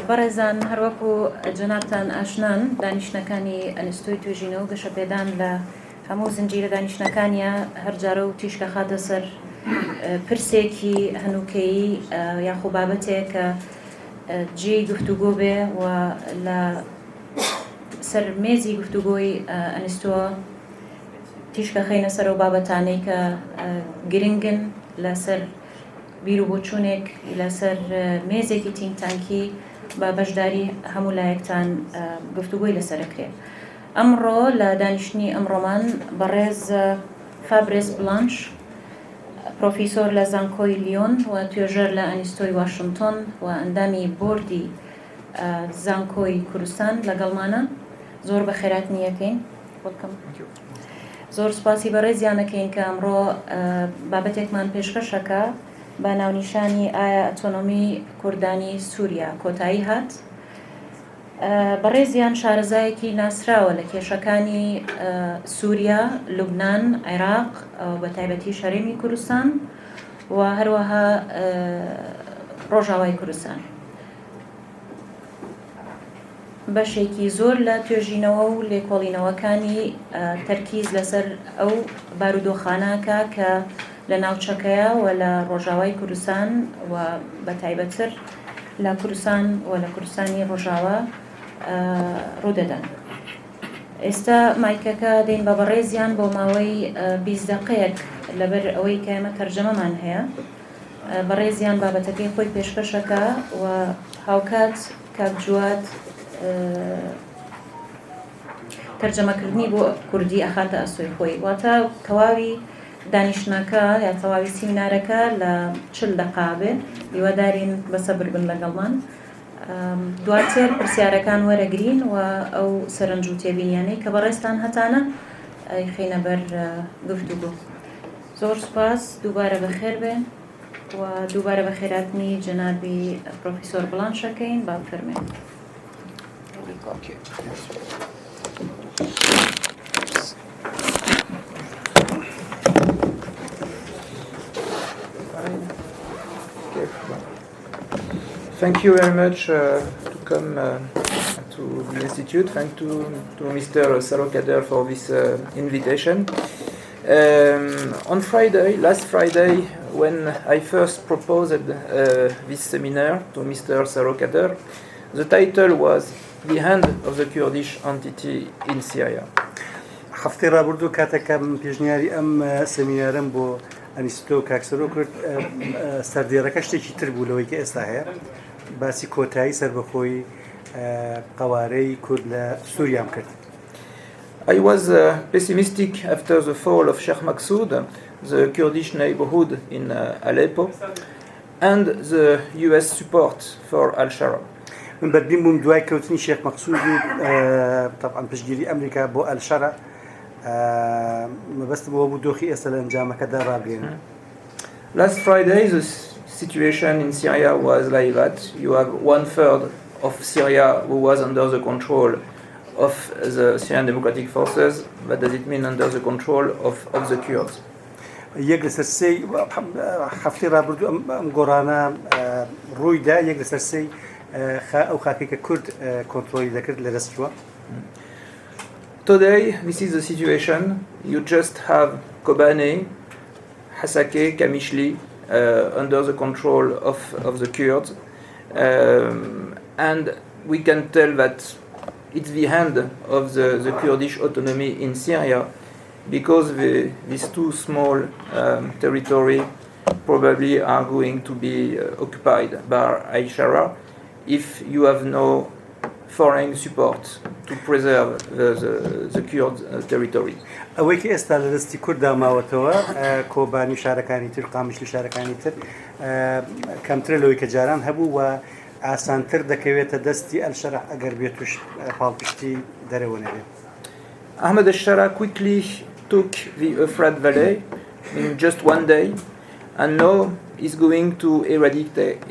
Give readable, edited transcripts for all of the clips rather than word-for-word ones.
بەڕێزان هەروەکو جەنابتان ئاشنان دانیشتەکانی ئینستیتۆی توێژینەوە گەشەپێدان لە هەموو زنجیرە دانیشتەکانیە هەرجارە و تیشکە خاتە سەر پرسێکی هەنووکەیی یاخۆ بابەتێک کە جێی گفتوگۆ بێ و لە سەر مێزی گفتوگۆی ئینستیتۆ تیشکە خەینە سەر و بابەتانەی کە گرنگن لەسەر بیر و بۆچوونێک لەسەر مێزێکی تینگتانکی بە بەشداری هەموو لایەکتان گفتوگۆی لەسەرەکرێت. ئەمڕۆ لە دانیشتنی ئەمڕۆمان بەڕێز فابریس بالانش پرۆفیسۆر لە زانکۆی لیۆن و توێژەر لە ئینستیتۆی واشنگتن و ئەندامی بۆردی زانکۆی کوردستان لەگەڵمانە. زۆر بە خێراتنیەکەین. زۆر سوپاسی بەڕێزیانەکەین کە ئەمڕۆ بابەتێکمان پێشکەشەکە بە ناونیشانی ئایا ئۆتۆنۆمی کوردانی سوریا کۆتایی هات. بەڕێزیان شارەزایەکی ناسراوە لە کێشەکانی سوریا، لوبنان، عێراق، بەتایبەتی شەرێمی کوردستان و هەروەها ڕۆژئاوای کوردستان. بەشێکی زۆر لە توێژینەوە و لێکۆڵینەوەکانی تەرکیز لەسەر ئەو بارودۆخانەکە کە لە ناوچەکەیە و لە ڕۆژئاوای کوردستان و بەتایبەتر لە کوردستان و لە کوردستانی ڕۆژئاوا ڕوودەدەن. ئێستا مایکەکە دێن بە بەڕێزیان بۆ ماوەی 20 دقەیەک لەبەر ئەوەی کە ئێمە تەرجەمەمان هەیە. بەڕێزیان بابەتەکەی خۆی پێشکەشەکە و هاوکات کاک جواد تەرجەمەکردنی بۆ کوردی ئەخاتە ئەسوی خۆی. واتە تەواوی دانیشتنەکە یا تەواوی سیمینارەکە لە 40 دقە بێ. هیوادارین بەسەبر بن لەگەڵمان. دواتر پرسیارەکان وەرەگرین و ئەو سەرنج و تێبینیانەی کە بەڕێستان هەتانە خینە بەر گفتوگۆ. زۆر سوپاس، دووبارە بەخێر بێن و دووبارە بە خێراتنی جەنابی پرۆفیسۆر بڵانشەکەین. با بفەرمێن. Thank you very much to come to the Institute. Thank to Mr. Sarokader for this invitation. On Friday, last Friday, when I first proposed this seminar to Mr. Sarokader, the title was The Hand of the Kurdish Entity in Syria. هەفتەی ڕابردوو کاتێکم پێشنیاری ئەم سەمینارم بۆ ئینستیتۆ کاکسەرۆ کرد، سەردێڕەکە شتێکی تر بوو لەوەی کە ئێستا هەیە. باسی کۆتایی سەربەخۆی قەوارەی کورد لە سووریام کرد. I was pessimistic after the fall of Sheikh Maqsoud, the Kurdish neighborhood in Aleppo, and the US support for al-Shara. من بەدبین بووم دوای کەوتنی شێخ مەقسوود و طبعاً پشتگیری ئەمریکا بۆ ئەلشەرە. مەبەستم بۆ بوو دۆخی ئێستا لە ئەنجامەکەدا ڕابگەێنن. Last Friday, the situation in Syria was like that. You have 1/3 of Syria who was under the control of the Syrian Democratic Forces. What does it mean under the control of the Kurds? یەک لەسەر سێی هەفتەی ڕابردوو ئەم گۆڕانە ڕوویدا، یەک لەسەر سێی ئەو خاکەی کە کورد کۆنتڕۆلی دەکرد لە دەستووە. Today, this is the situation. You just have Kobane, Hasake, Kamishli under the control of the Kurds. And we can tell that it's the hand of the Kurdish autonomy in Syria, because these two small territories probably are going to be occupied by al-Shara if you have no foreign support to preserve the Kurd territory. ئەوەی کە ئێستا لە دەستی کووردا ماوەتەوە، کۆبانی شارەکانی تر، قامیشلی شارەکانی تر کەمترە لەوەی کە جاران هەبوو و ئاسانتر دەکەوێتە دەستی ئەلشەرە ئەگەر بێتوش پاڵپشتی دەرەوە نەبێت. Ahmed al-Shara quickly took the Euphrates Valley in just one day, and now is going to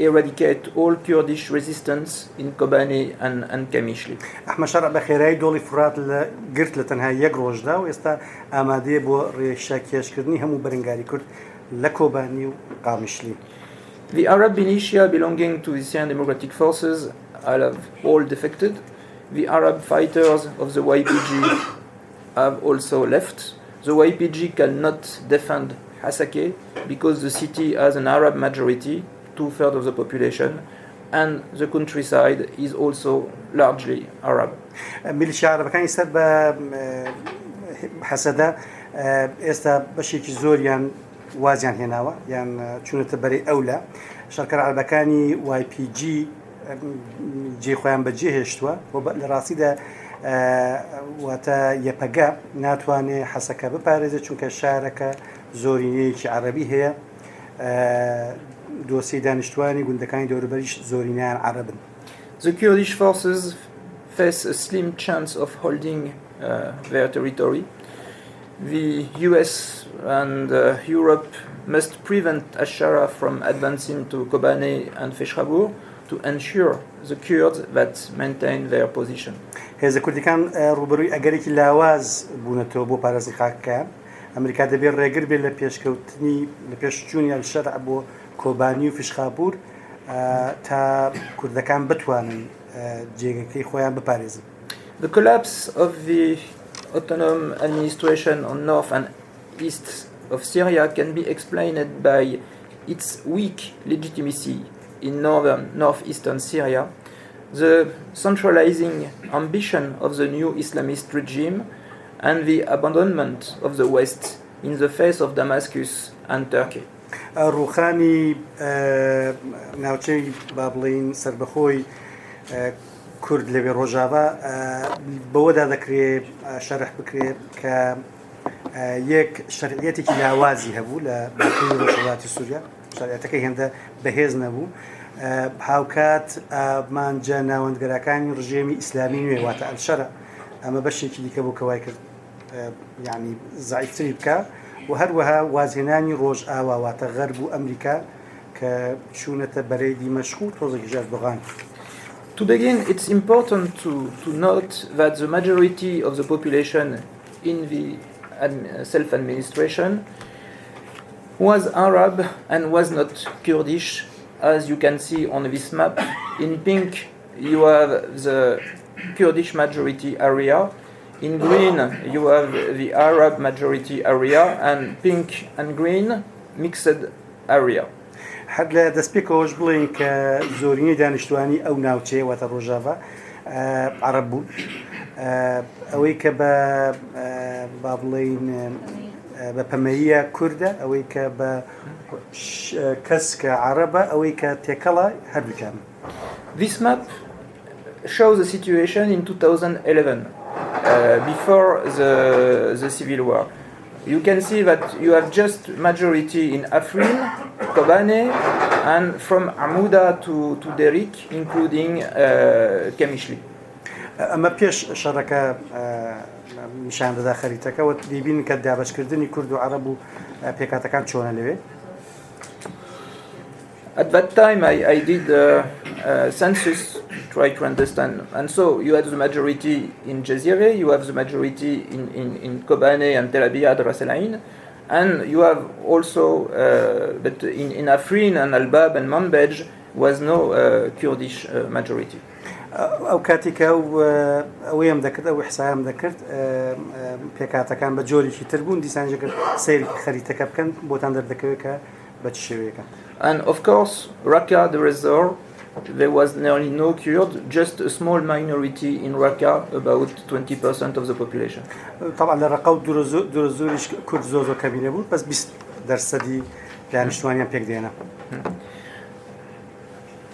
eradicate all Kurdish resistance in Kobane and Kamishli. ئەحمەد شەرع بە خێرایی دۆڵی فرات گرت لە تەنها یەک ڕۆژدا و ئێستا ئامادەیە بۆ ڕێشە کێشکردنی هەموو بەرەنگاری کورد لە کۆبانی و قامیشلی. The Arab militia belonging to the Syrian Democratic Forces have all defected. The Arab fighters of the YPG have also left. The YPG cannot defend Hasakeh because the city has an Arab majority, 2/3 of the population, and the countryside is also largely Arab. میلیشیا عەرەبەکانی سەر بە حەسەدە ئێستا بەشێکی زۆریان وازیان هێناوە یان چوونەتە بەرەی ئەولە شەڕکەر عەرەبەکانی YPG جێ خۆیان بەجێ هێشتووە لە ڕاستیدا واتە یەپەگە ناتوانێت حەسەکە بپارێزێت چونکە شارەکە زۆرینەیەکی عەرەبی هەیە دۆسی دانیشتوانی گوندەکانی دەوروبەریش زۆرینەیان عەرەبن. The Kurdish forces face a slim chance of holding their territory. The US and Europe must prevent Ash-Shara from advancing to Kobane and Feshrabur to ensure the Kurds that maintain their position. هێزە کوردەکان ڕوبەرووی ئەگەرێکی لاواز بوونەتەوە بۆ پارێزی خاکەکان ئەمریکا دەبێت ڕێگر بێت لە پێشکەوتنی لە پێشچوونی ئەل-شەرع بۆ کۆبانی و فیشخابور تا کوردەکان بتوانن جێگەکەی خۆیان بپارێزن. The collapse of the autonomous administration on north and east of Syria can be explained by its weak legitimacy in northeastern Syria, the centralizing ambition of the new Islamist regime, and the abandonment of the West in the face of Damascus and Turkey. ڕوخانی ناوچەی با بڵێین سربەخۆی کورد لەوێ ڕۆژاوا بەوەدا دەکرێت شەرح بکرێت کە یەک شەرعیەتێکی لاوازی هەبوو لە باکووری ڕۆژهەڵاتی سوریا شەرعیەتەکەی هێندە بەهێز نەبوو هاوکات مانجە ناوەندگەرەکانی ڕژێمی ئیسلامی نوێ واتە ئەل-شەرع ئەمە بەشێکی دیکە بوو کەوای کرد یعنی زعیفتری بکە و هەروەها وازهێنانی ڕۆژئاوا واتە غەرب و ئەمریکا کە چوونەتە بەرەی دیمەشق و تۆزێکی ئەردۆغان. To begin, it's important to note that the majority of the population in the self-administration was Arab and was not Kurdish, as you can see on this map. In pink, you have the Kurdish majority area. In green, you have the Arab majority area, and pink and green mixed area. حد لە دەستپێکەوەش بڵێن کە زۆرینەی دانیشتوانی ئەو ناوچەیە واتە ڕۆژاوا عەرەب بوون ئەوەی کە بە با بڵێین بە پەمەییە کوردە ئەوەی کە بە کەس کە عەرەبە ئەوەی کە تێکەڵە هەردووکیان. This map shows the situation in 2011 before the civil war. You can see that you have just majority in Afrin, Kobane, and from Amouda to Derik, including Kamishli. ئەمە پێش شەڕەکە نیشان دەدا خەریتەکە و دیبین کە دابەشکردنی کورد و عەرەب و پێکاتەکان چۆنە لەوێ. At that time, I did a census to try to understand. And so you had the majority in Jazireh, you have the majority in Kobane and Tel Abyad, Ras Al Ain, and you have also, but in Afrin and Al-Bab and Manbij was no Kurdish majority. ئەو کاتێکە ئەوەیەم دەکرد ئەو حسایەم دەکرد پێکاتەکان بە جۆرێکی تر بوون دیسانجەکرد سەیری خەریتەکە بکەن بۆتان دەردەکەوێت کە بە چ شێوەیەکە. And of course, Raqqa, the resort, there was nearly no Kurd, just a small minority in Raqqa, about 20% of the population. طبعا لە ڕەقە و دوورە زۆریش کورد زۆر کەبینە بوو بەس 20% دانیشتوانیان پێک دێنە.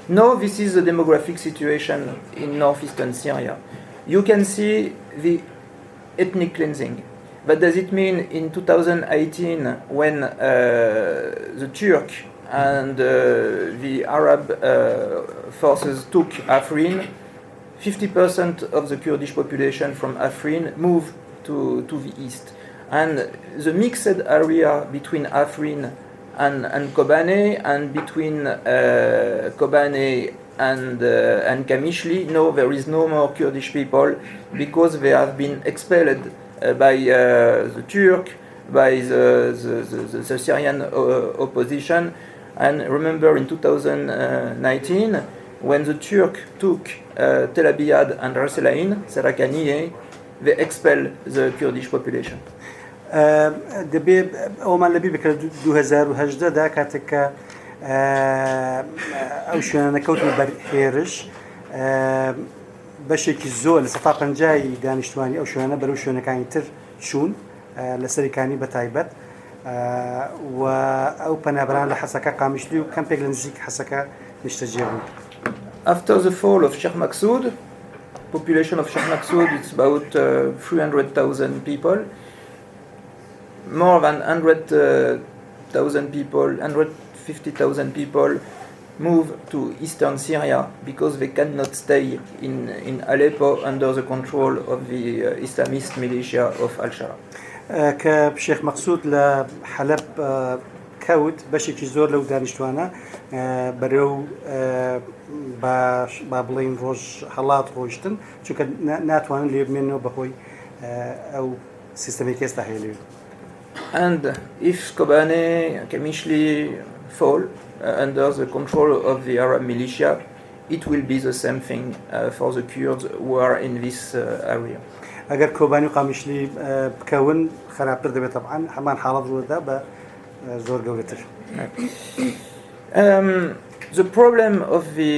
Now this is the demographic situation in northeastern Syria. You can see the ethnic cleansing. What does it mean in 2018 when the Turk and the Arab forces took Afrin? 50% of the Kurdish population from Afrin moved to the east. And the mixed area between Afrin and Kobane and between Kobane and Kamishli, no, there is no more Kurdish people because they have been expelled by the Turk, by the Syrian opposition, And remember in 2019, when the Turk took Tel Abyad and Ras El Ain, Sarakaniye, they expelled the Kurdish population. دەبێ ئەومان لەبی بکرێت 2018 کاتێککە ئەو شوێنە کەوتنە بەرهێرش بەشێکی زۆر لە 150 دانیشتوانی ئەو شوێنە بەرەو شوێنەکانی تر چوون لە سەرکانی بەتایبەت و ئەو پەنابران لە حەسەکە قامیشتلی و کەمپێک لە نزیک حەسەکە نیشتەجێ بوون. After the fall of Sheikh Maksoud, population of Sheikh Maksoud is about 300,000 people. More than 100,000 people, 150,000 people move to eastern Syria because they cannot stay in Aleppo under the control of the Islamist militia of Al-Sharaa. كشيخ مقصود لحلب كوت بشكل زور لو دانشتوانا برو بابلين ڕۆژهەڵات ڕۆشتن چونکە ناتوانن لێ بمێنەوە بەهۆی ئەو سیستەمێکی ئێستا هەیە لێ. And if Kobane Kamishli fall under the control of the Arab militia, it will be the same thing for the Kurds who are in this area. ئەگەر کۆبانی و قامیشلی بکەون خراپتر دەبێت طبعاً هەمان حاڵەت ڕووەدا بە زۆر گەورەتر. The problem of the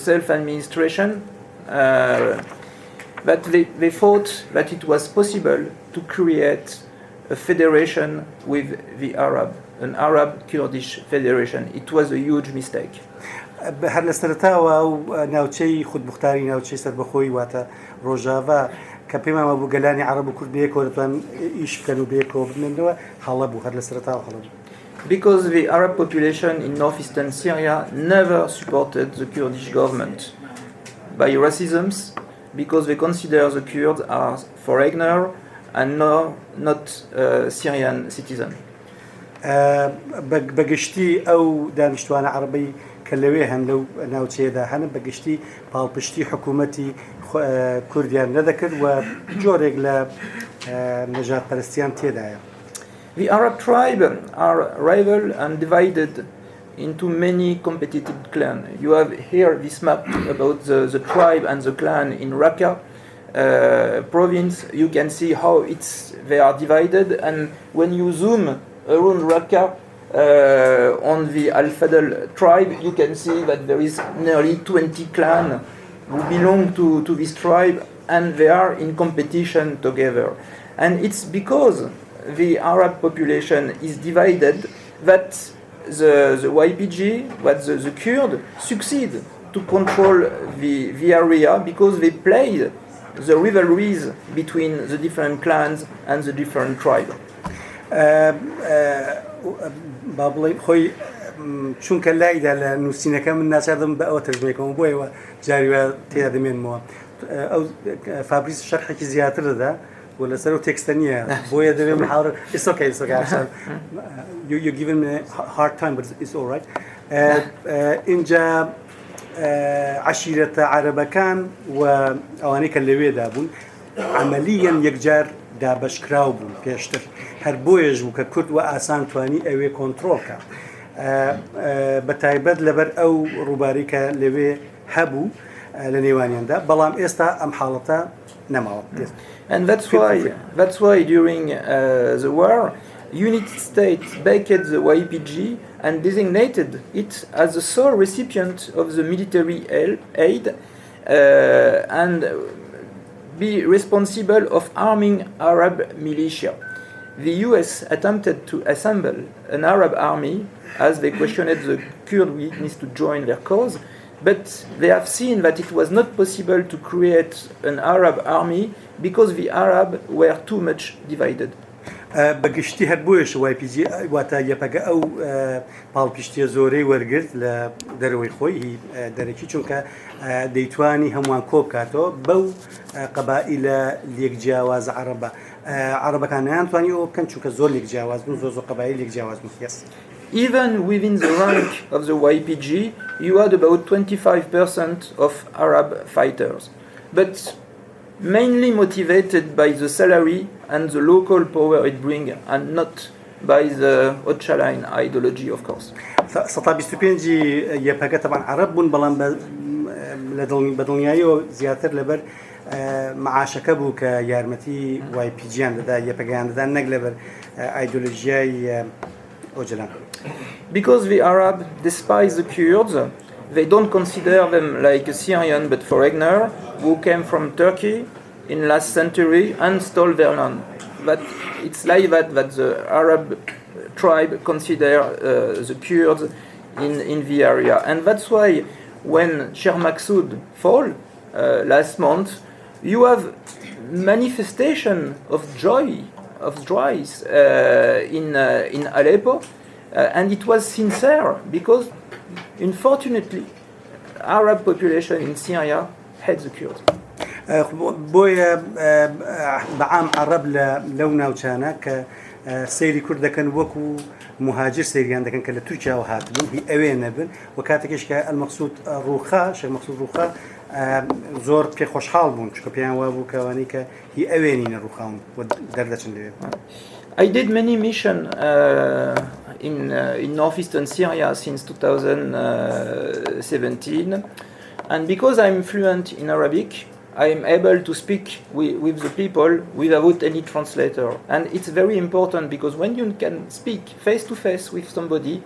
self-administration that they thought that it was possible to create a federation with the an Arab Kurdish federation. It was a huge mistake. هەر لە سەرەتاوە و ناوچەی خودمختاری ناوچەی سەربەخۆی واتە ڕۆژاوا کە پێمامە بوو گەلانی عەرەب و کورد بەیەکەوە دەتوان ئیش بکەن و بەیەکەوە بمێنەوە هەڵە بوو هەر لە سەرەتاوە هەڵە بوو. Because the Arab population in northeastern Syria never supported the Kurdish government by racisms, because they consider the Kurds as foreigner and not Syrian citizen. بەگشتی ئەو دانیشتوانە عەرەبی کە لەوێ هەن لەو ناوچەیەدا هەن بەگشتی پاڵپشتی حکوومەتی کوردیان نەدەکرد و جۆرێک لە نەژاد پەرستیان تێدایە. The Arab tribe are rival and divided into many competitive clans. You have here this map about the tribe and the clan in Raqqa province. You can see how they are divided, and when you zoom around Raqqa on the Al-Fadl tribe, you can see that there is nearly 20 clans who belong to this tribe, and they are in competition together. And it's because the Arab population is divided that the YPG, that the Kurd, succeed to control the area because they played the rivalries between the different clans and the different tribes. بابڵێ خۆی چونکە لایدا لە نووسینەکە من ناچاردم بە ئەوە تەرجمەکەم بۆیەوە جاریوە تێدا دەمێنمەوە ئەو فابریس شەرحێکی زیاتر دەدا و لەسەر و تێکستە نییە بۆیە دەبێت من حاڵ it's okay you're giving me a hard time but it's all right. اینجا عشیرەتە عەرەبەکان و ئەوانەی کە لەوێدا بوون عەمەلیەن یەکجار دابەشکراو بوون پێشتر هەر بۆیەش بوو کە کورد و ئاسان توانی ئەوێ کۆنتڕۆڵکە بەتایبەت لەبەر ئەو ڕووباری کە لەوێ هەبوو لە نێوانیاندا بەڵام ئێستا ئەم حاڵەتە نەماوە. And that's why during the war, United States backed the YPG and designated it as the sole recipient of the military aid and be responsible of arming Arab militia. The US attempted to assemble an Arab army as they questioned the Kurd willingness to join their cause, but they have seen that it was not possible to create an Arab army because the Arabs were too much divided. بەگشتی هەر بۆیش YPG واتە یەپەگە ئەو پاڵپشتیە زۆرەی وەرگرت لە دەرەوەی خۆی دەرەکی چونکە دەیتوانی هەمووان کۆ بکاتەوە بەو قەبائیلە لێکجیاواز عەرەبە عەرەبەکان نەیانتوانی ئەوە بکەن چونکە زۆر لێکجیاواز بوون زۆر قەبائیل لێکجیاواز بوون. Even within the rank of the YPG, you had about 25% of Arab fighters, but mainly motivated by the salary and the local power it brings, and not by the Öcalan ideology, of course. سەتا 25 یەپەکە تەبان عەرەب بوون بەڵام بە دڵنیاییەوە زیاتر لەبەر معاشەکە بوو کە یارمەتی وای پیجیان دەدا یەپەکەیان دەدا نەک لەبەر ئایدۆلۆژیای ئۆجلان. Because the Arabs despise the Kurds, they don't consider them like a Syrian but foreigner who came from Turkey in last century and stole their land. But it's like that the Arab tribe consider the Kurds in the area. And that's why when Sheikh Maqsood fall last month, you have manifestation of joys in Aleppo, and it was sincere because unfortunately Arab population in Syria hates the Kurds. بۆیە بەعام عەرەب لەو ناوچانە کە سەیری کورد دەکەن وەکو مهاجر سەیریان دەکەن کە لە تورکیاوە هاتبوون هی ئەوێ نەبن و کاتێکیش کە ئەلمەقسوود ڕووخا شێخ مەقسوود ڕووخا زۆر پێ خۆشحاڵ بوون چکە پێیان وا بوو کەوانی کە هی ئەوێنینە ڕووخاون و دەردەچن لەوێ. I did many missions in northeastern Syria since 2017, and because I'm fluent in Arabic, I'm able to speak with the people without any translator. And it's very important because when you can speak face to face with somebody,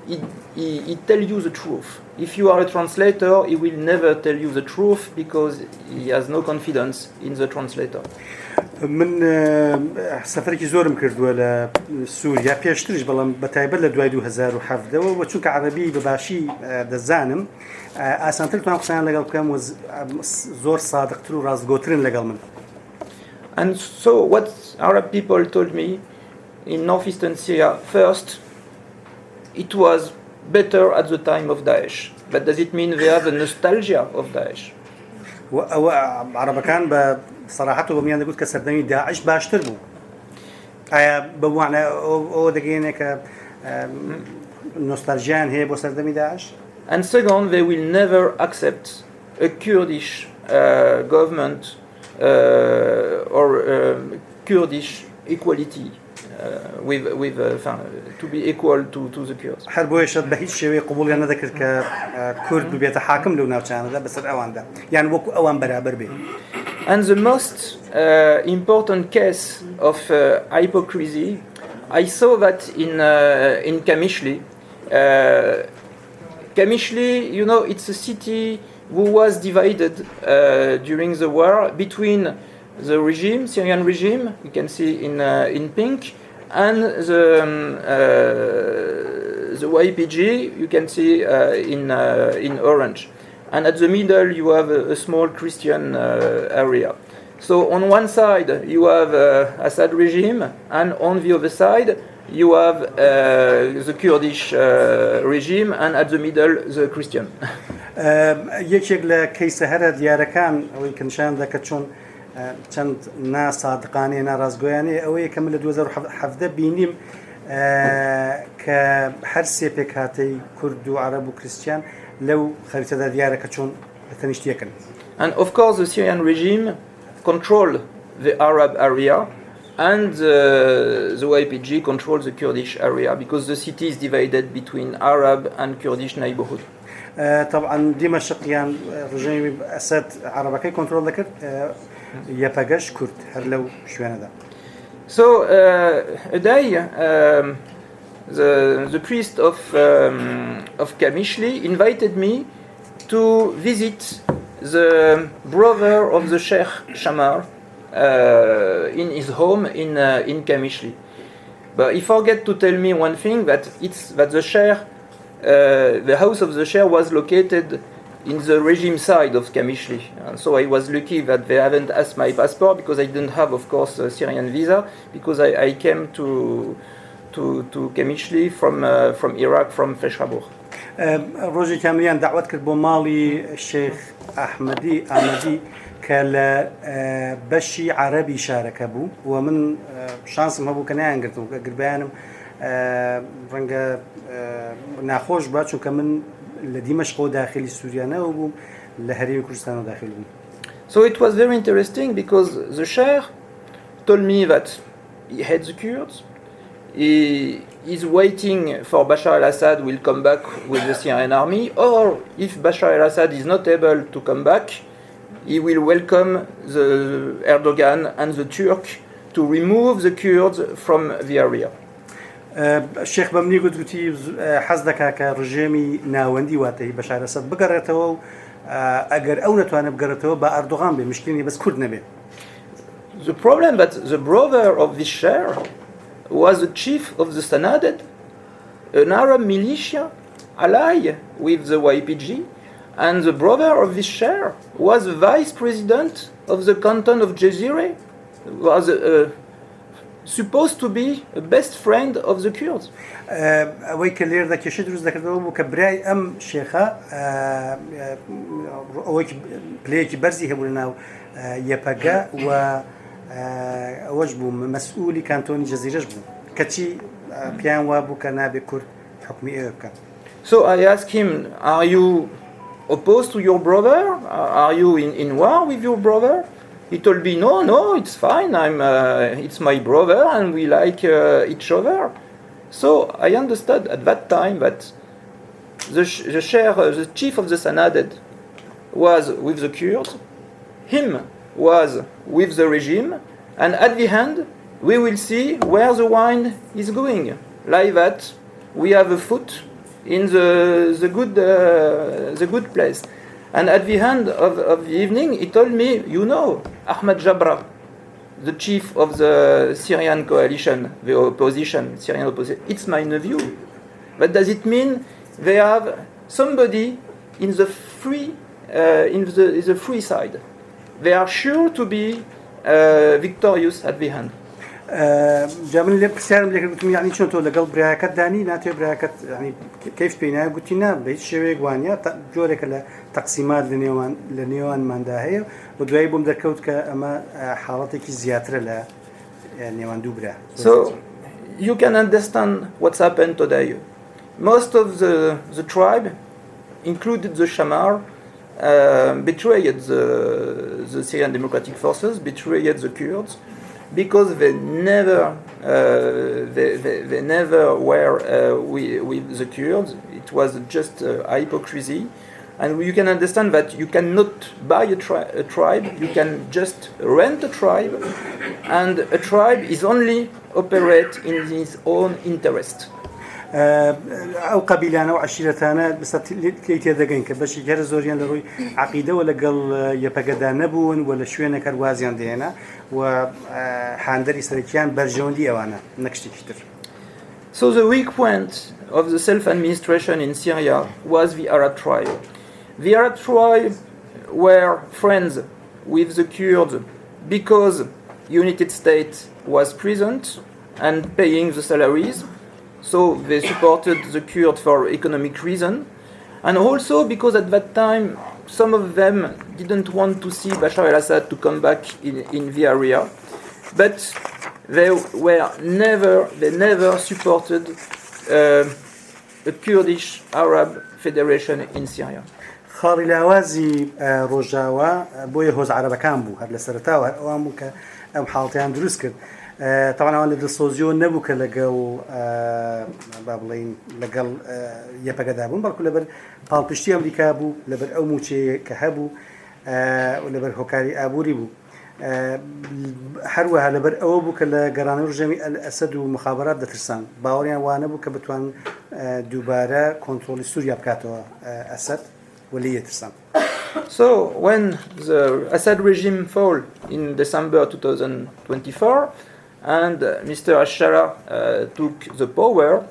he tells you the truth. If you are a translator, he will never tell you the truth because he has no confidence in the translator. من سەفەرێکی زۆرم کردووە لە سووریا پێشترش بەڵام بەتایبەت لە دوای 2007ەوە و چونکە عەرەبی بەباشی دەزانم ئاسانتر توانم قسەیان لەگەڵ بکەم و زۆر سادقتر و ڕاستگۆترن لەگەڵ من. And so what Arab people told me in northeastern Syria, first, it was better at the time of Daesh. But does it mean they have a nostalgia of Daesh? عەرەبەکان بە سەراحەت و بەمیان دەگوت کە سەردەمی داعش باشتر بوو. ئایا بەوانە ئەوە دەگەێنێ کە نۆستالژیان هەیە بۆ سەردەمی داعش؟ And second, they will never accept a Kurdish government or Kurdish equality to be equal to the Kurds. هەر بۆیە بە هیچ شێوەیە قبوڵیان نەدەکرد کە کورد ببێتە حاکم لەو ناوچانەدا بەسەر ئەواندا یان وەکو ئەوان بەرابەر بێت. And the most important case of hypocrisy, I saw that in Kamishli. Kamishli, you know, it's a city who was divided during the war between the regime, Syrian regime, you can see in pink, and the YPG, you can see in orange. And at the middle you have a small Christian area. So on one side you have Assad regime, and on the other side you have the Kurdish regime, and at the middle the Christian. یەکێک لە کەیسەهەرە دیارەکان ئەوەی کنشان دەکە چۆن چەند ناسادقانەیە ناڕازگۆیانەیە ئەوەیە کە من لە 2017 بینیم کە هەر سێ پێک هاتەی کورد و عەرەب و کریستیان لەو خەریتەدا دیارەکە چۆن تەنیشتیەکەن. And of course the Syrian regime control the Arab area, and the YPG controls the Kurdish area because the city is divided between Arab and Kurdish neighborhood. طبعا دمشق يعني رجيم أسد عربكي كنترول ذكر يبقاش كرد هر لو شوية ده. So a day the priest of Kamishli invited me to visit the brother of the Sheikh Shamar in his home in Kamishli. But he forgot to tell me one thing, that the Sheikh, the house of the Sheikh was located in the regime side of Kamishli. And so I was lucky that they haven't asked my passport because I didn't have, of course, a Syrian visa, because I came to Kamishli from Iraq, from Feshabour. ڕۆژی کاملیان دعوت کرد بۆ ماڵی شێخ ئەحمەدی کە لە بەشی عەرەبی شارەکە بوو و من شانسم هەبوو کە نایانگرتم گربیانم ڕەنگە ناخۆش بە چونکە من لە دیمەشقەوە داخلی سووریانەوە بووم لە هەرێمی کوردستانەوە داخل بووم. So it was very interesting because the Sheikh told me that he hates the Kurds, he is waiting for Bashar al-Assad will come back with the Syrian army, or if Bashar al-Assad is not able to come back, he will welcome the Erdogan and the Turk to remove the Kurds from the area. الشيخ بەمنی گوتی حەز دەکا کە ڕژێمی ناوەندی واتەی بەشار ئەسەد بگەڕێتەوە و ئەگەر ئەو نەتوانێت بگەڕێتەوە بە ئەردۆغان بێ مشکلینی بەس کورد نەبێ. The problem that the brother of this Shah was the chief of the Sanaded, an Arab militia ally with the YPG, and the brother of this Shah was the vice president of the canton of Jazire, was supposed to be a best friend of the Kurds. ئەوەی کە لێر دەکێشێت دروست دەکردەوە بوو کە برای ئەم شێخە ئەوەی پلەیەکی بەرزی هەبوو لە ناو یەپەگە و ئەوەش بوو مەسئولی کانتۆنی جەزیرەش بوو کەچی پیان وا بوو کە نابێ کورد حکمی ئێوە بکات. So I asked him, are you opposed to your brother? Are you in war with your brother? He told me, no, it's fine. It's my brother, and we like each other. So I understood at that time that the chief of the Sanaded was with the Kurds, him was with the regime, and at the end we will see where the wind is going. Like that, we have a foot in the good place. And at the end of the evening, he told me, Ahmad Jabra, the chief of the Syrian coalition, the opposition, Syrian opposition, it's my view. What does it mean? They have somebody in the free side. They are sure to be victorious at the end. جامن لێ پرسیارم لێ گوتم یعنی چۆن تۆ لەگەڵ برایەکەت دانی ناتوێ برایەکەت یعنی کەیف پێی نایە گوتی نا بە هیچ شێوەیەک وانە جۆرێکە لە تەقسیمات لە نێوانماندا هەیە و دوایی بۆم دەرکەوت کە ئەمە حاڵەتێکی زیاترە لە نێوان دوو برا. So you can understand what's happened today. Most of the tribe, including the Shamar, betrayed the Syrian Democratic Forces, betrayed the Kurds, because they never were with the Kurds. It was just hypocrisy, and you can understand that you cannot buy a tribe. You can just rent a tribe, and a tribe is only operate in its own interest. ئەو قەبیلانە و عەشیرەتانە لی تێدەگەین کە بەشی گەرە زۆریان لە ڕووی عەقیدەوە لەگەڵ یەپەگەدا نەبوون و لە شوێنێک وازیان دێنا و هاندەری سەرەکیان بەرژەوەندی ئەوانە نەک شتێکی تر. So the weak point of the self-administration in Syria was the Arab tribe. The Arab tribe were friends with the Kurds because United States was present and paying the salaries. So they supported the Kurds for economic reason, and also because at that time some of them didn't want to see Bashar al-Assad to come back in the area, but they never supported a Kurdish Arab federation in Syria. خاڵی لاوازی ڕۆژاوا بۆیە هۆز عەرەبەکان بوو هەر لە سەرەتاوە هەر ئەوان بوو کە ئەم حاڵەتیان دروست کرد. طبعا ئەوان لە دڵسۆزیەوە نەبوو کە لەگەڵ با بڵێین لەگەڵ یەپەگەدا بوون بەڵکو لەبەر پاڵپشتی ئەمریکا بوو لەبەر ئەو موچەیە کە هەبوو و لەبەر هۆکاری ئابووری بوو هەروەها لەبەر ئەوە بوو کە لە گەڕانەی ڕژێمی ئەسەد و مخابرات دەترسان باوەڕیان وانە بوو کە بتوان دووبارە کۆنتڕۆلی سوریا بکاتەوە ئەسەد و لێ ترسان. So when the Assad regime fell in December 2024 and Mr. al-Shara took the power,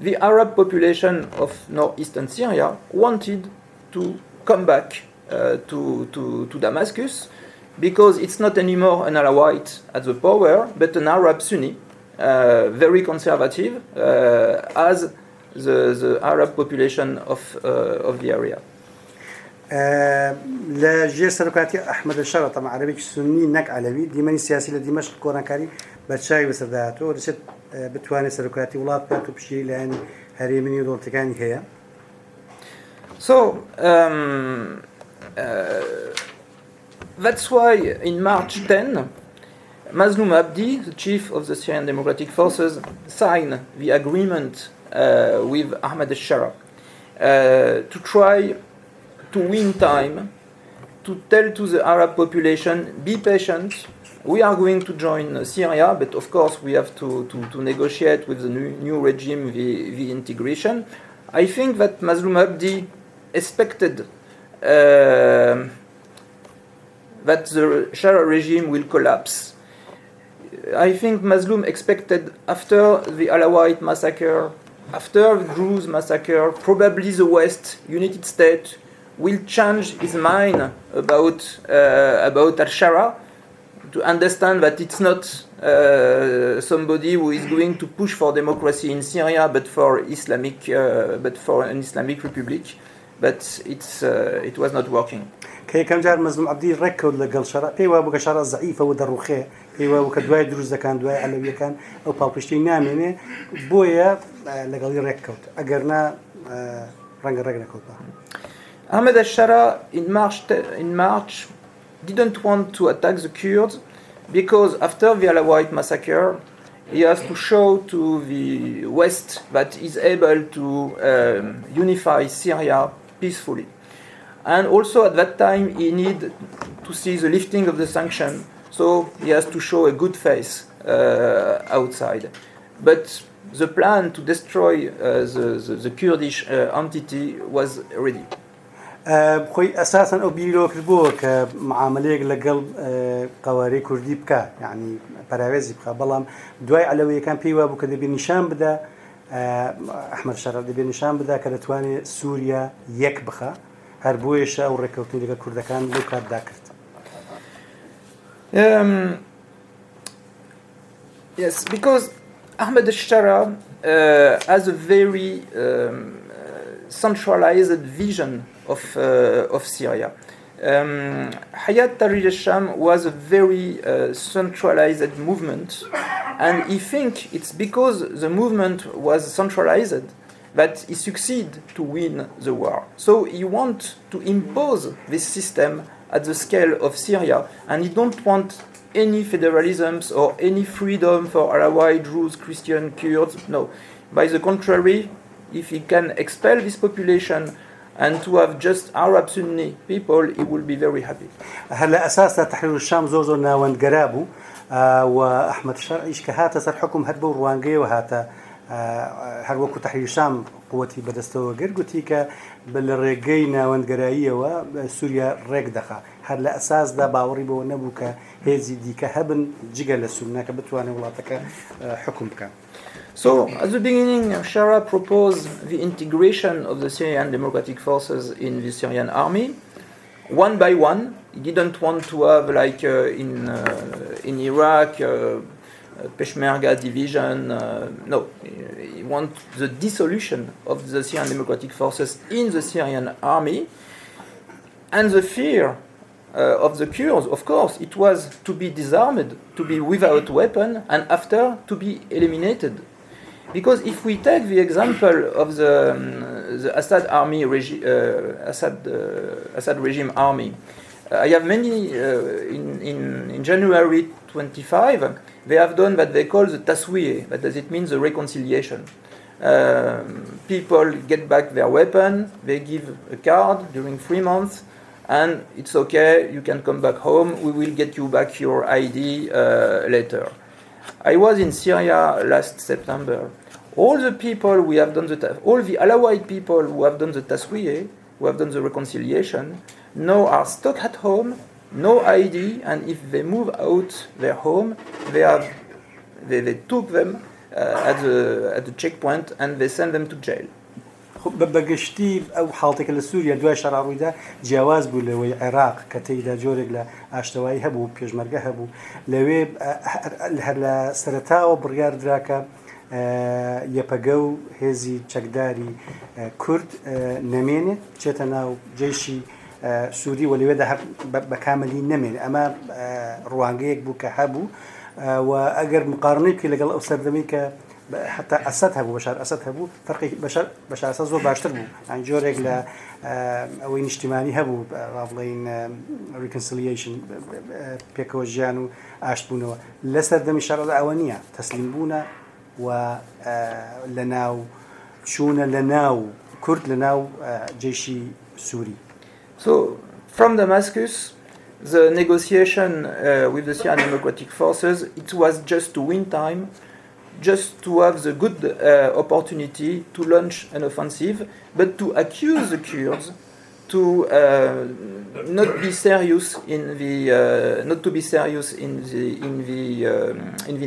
the Arab population of northeastern Syria wanted to come back to Damascus because it's not anymore an Alawite at the power, but an Arab Sunni, very conservative, as the Arab population of the area. لە ژێر سەرۆکاتی ئەحمەد شەڕە تەمە عەرەبێکی سونی نەک عەلەوی دیمەنی سیاسی لە دیمەشق کۆڕانکاری بەرچاوی بەسەرداهاتەوە دەچێت بتوانێت سەرۆکاتی وڵات بکات و پشتی لایەنی هەرێمنی و دەوڵەتەکانی هەیە. So that's why in March 10 Mazloum Abdi, the chief of the Syrian Democratic Forces, signed the agreement with Ahmed al-Shara to try to win time, to tell to the Arab population, be patient, we are going to join Syria, but of course we have to negotiate with the new regime the integration. I think that Mazloum Abdi expected that the Shara regime will collapse. I think Mazloum expected after the Alawite massacre, after the Druze massacre, probably the West, United States, will change his mind about al-Shara, to understand that it's not somebody who is going to push for democracy in Syria, but for an Islamic republic. But it was not working. كي كم جار مزلوم عبدي ركض لقل شرع كيوا بقى شرع ضعيفة ودروخية كيوا بقى دواي دروز كان دواي علوية كان أو بالبشتي نامينه بويا لقل ركض أجرنا رجنا كوبا. Ahmed al-Shara in March didn't want to attack the Kurds because after the Alawite massacre he has to show to the West that he's able to unify Syria peacefully. And also at that time he needed to see the lifting of the sanction, so he has to show a good face outside. But the plan to destroy the Kurdish entity was ready. بخوي أساساً أبيلو كربوه كمعاملة لقل قواري كردي بكا يعني براوزي بكا بلام دواي علوية كان بيوا بو كده بنشان بدا أحمد شرع ده بنشان بدا كدتواني سوريا يك بخا هربويش أو ركوتين لقل كرد كان لو كاد داكرت. Yes, because Ahmed al-Shara has a very centralized vision of Syria. Hayat Tahrir al-Sham was a very centralized movement, and he thinks it's because the movement was centralized that he succeeded to win the war. So he wants to impose this system at the scale of Syria, and he don't want any federalisms or any freedom for Alawite, Druze, Christian, Kurds. No. By the contrary, if he can expel this population and to have just Arab Sunni people, he will be very happy. هلا أساس تحرير الشام زوزو ناوند قرابو وأحمد الشرعي كهاتا صار حكم هربو روانجي وهاتا هروكو تحرير الشام قوتي بدستو قرقوتيكا بالرقي ناوند قرائية وسوريا رق دخا هلا أساس دا باوري بو نبوكا هيزي ديكا هبن جيجا لسوناكا بتواني ولاتكا حكمكا. So, at the beginning, Shara proposed the integration of the Syrian Democratic Forces in the Syrian army, one by one. He didn't want to have, like in Iraq, Peshmerga division. No, he wanted the dissolution of the Syrian Democratic Forces in the Syrian army. And the fear of the Kurds, of course, it was to be disarmed, to be without weapon, and after to be eliminated. Because if we take the example of the Assad army, Assad regime army, I have many in January 25. They have done what they call the taswiyeh. That does it mean the reconciliation. People get back their weapon. They give a card during 3 months, and it's okay. You can come back home. We will get you back your ID later. I was in Syria last September. All the people we have done all the Alawite people who have done the taswiyeh, who have done the reconciliation, now are stuck at home, no ID, and if they move out their home, they took them at the checkpoint and they send them to jail. بقشتي أو حالتك لسوريا دواء شرع رويدا جواز بو لوي عراق كتيدا جورج لا أشتواي هبو بيجمرجة هبو لوي هلا سرتاو بريار دراكا يبقوا هذي تقداري كرد نمينة جتنا جيشي سوري ولوي ده بكاملين نمينة أما روانجيك بو كهبو وأجر مقارنة كي لقال أوسر دميك حتى أسد هبو بشار أسد هبو فرق بشار أسد زور باشتر بو يعني جورك ل أوين اجتماعي هبو رافلين reconciliation بيكوجيانو عاشبونه لسر دم الشرع أوانية تسليم بونا ولناو شونا لناو كرد لناو جيشي سوري. So from Damascus, the negotiation with the Syrian Democratic Forces, it was just to win time, just to have the good opportunity to launch an offensive, but to accuse the Kurds to not be serious in the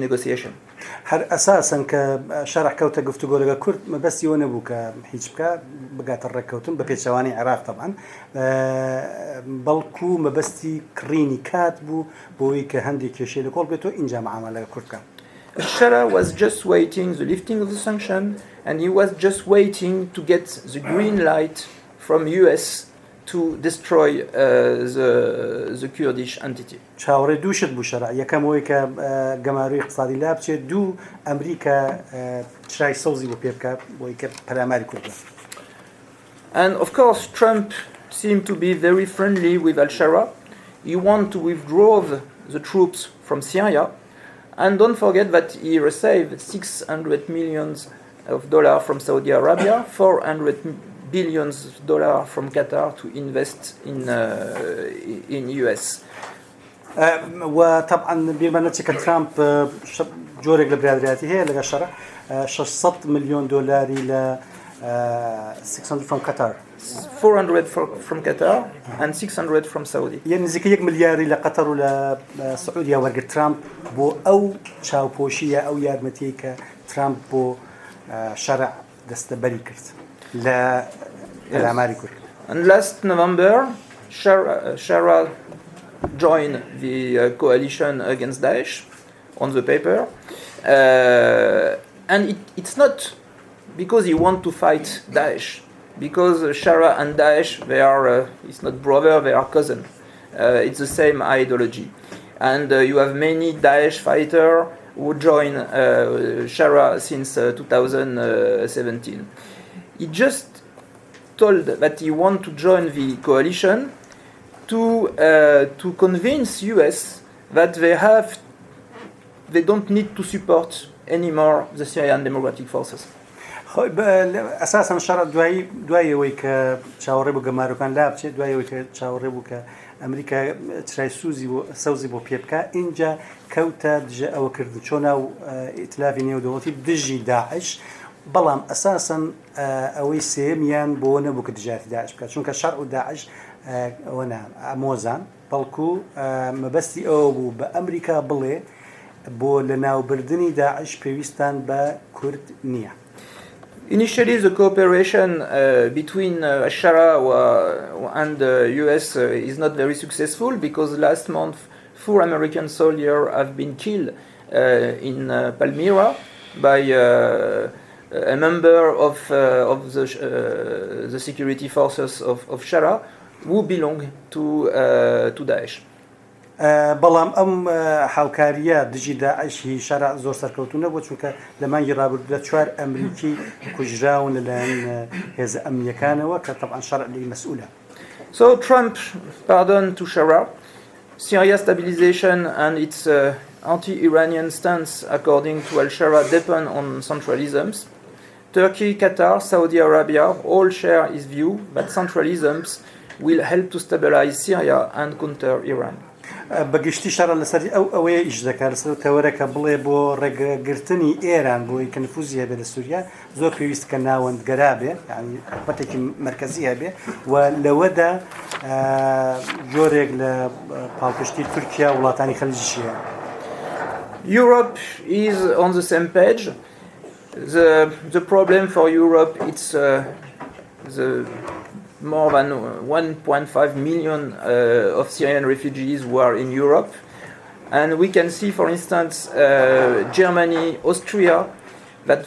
negotiation. هر أساساً كشرح كوتا قفتو لغا كرد ما بس يونبو كحيج بكا بقات الركوتن ببيتشواني عراق طبعاً بلكو ما بستي كريني كاتبو بوي كهندي كيشي لكول بيتو إنجا معاملة كرد كان. Shara was just waiting the lifting of the sanction, and he was just waiting to get the green light from US to destroy the Kurdish entity. چاوەڕێ دووشت بوو شەرع یەکەم ئەوەی کە گەماروی اقتصادی لا بچێت دوو ئەمریکا چرای سەوزی بۆ پێ بکات بۆی کە پەلاماری کوردە. And of course Trump seemed to be very friendly with al-Shara. He wanted to withdraw the troops from Syria, and don't forget that he received $600 million from Saudi Arabia, $400 billion from Qatar to invest in US. وطبعا بيرمانتي كترامب جورك لبرادرياتي هي لقى شرع 600 مليون دولار إلى 600 from Qatar 400 from Qatar and 600 from Saudi. يعني زي كيك مليار إلى قطر ولا سعودية ورقة ترامب بو أو شاو بوشية أو يارمتي كترامب بو شرع دستبري كرت لا العماري كرت. And last November, Shara joined the coalition against Daesh on the paper, and it's not because he wants to fight Daesh, because Shara and Daesh, they are it's not brother, they are cousin. It's the same ideology, and you have many Daesh fighters who join Shara since 2017. He just told that he wants to join the coalition to convince US that they don't need to support anymore the Syrian Democratic Forces. اساسا الشرع دوای ويك تشاوري بو گماروکان لابچ دوای ويك تشاوري بو ك امريكا تشای سوزي بو بيبكا انجا كوتا دج او كرد چونا ائتلاف نيودوتي دجي داعش بلام اساسا اوي سيميان بو نبو كدجات داعش چونك الشرع داعش وانا موزان بلكو مبستي او بو بامريكا بلي بو لناو بردني داعش بيوستان با كرد نيه. Initially, the cooperation between Shara and the US is not very successful because last month 4 American soldiers have been killed in Palmyra by a member of the security forces of Shara who belong to Daesh. بەڵام ئەم حاوکاریە دژی داعش هی شەرع زۆر سەرکەوتوونە بۆ چونکە لەمانگی ڕابردوودا 4 ئەمریکی کوژراون لەلایەن هێزە ئەمنیەکانەوە کە طبعا شەرع لێی مەسئولە. So Trump pardoned to Shara. Syria's stabilization and its anti-Iranian stance, according to al-Shara, depend on centralisms. Turkey, Qatar, Saudi Arabia all share his view that centralisms will help to stabilize Syria and counter Iran. بەگشتی شەڕە لەسەر ئەوەیە ئیش دەکات لەسەر تەوەرەکە بڵێ بۆ ڕێگەگرتنی ئێران بۆی کە نفوزی هەبێت لە سووریا زۆر پێویست کە ناوەندگەرا بێ یعنی حکومەتێکی مرکزی هەبێ و لەوەدا جۆرێک لە پاڵپشتی تورکیا وڵاتانی خەلیجیشیە. Europe is on the same page. The problem for Europe it's the more than 1.5 million of Syrian refugees who are in Europe. And we can see, for instance, Germany, Austria, that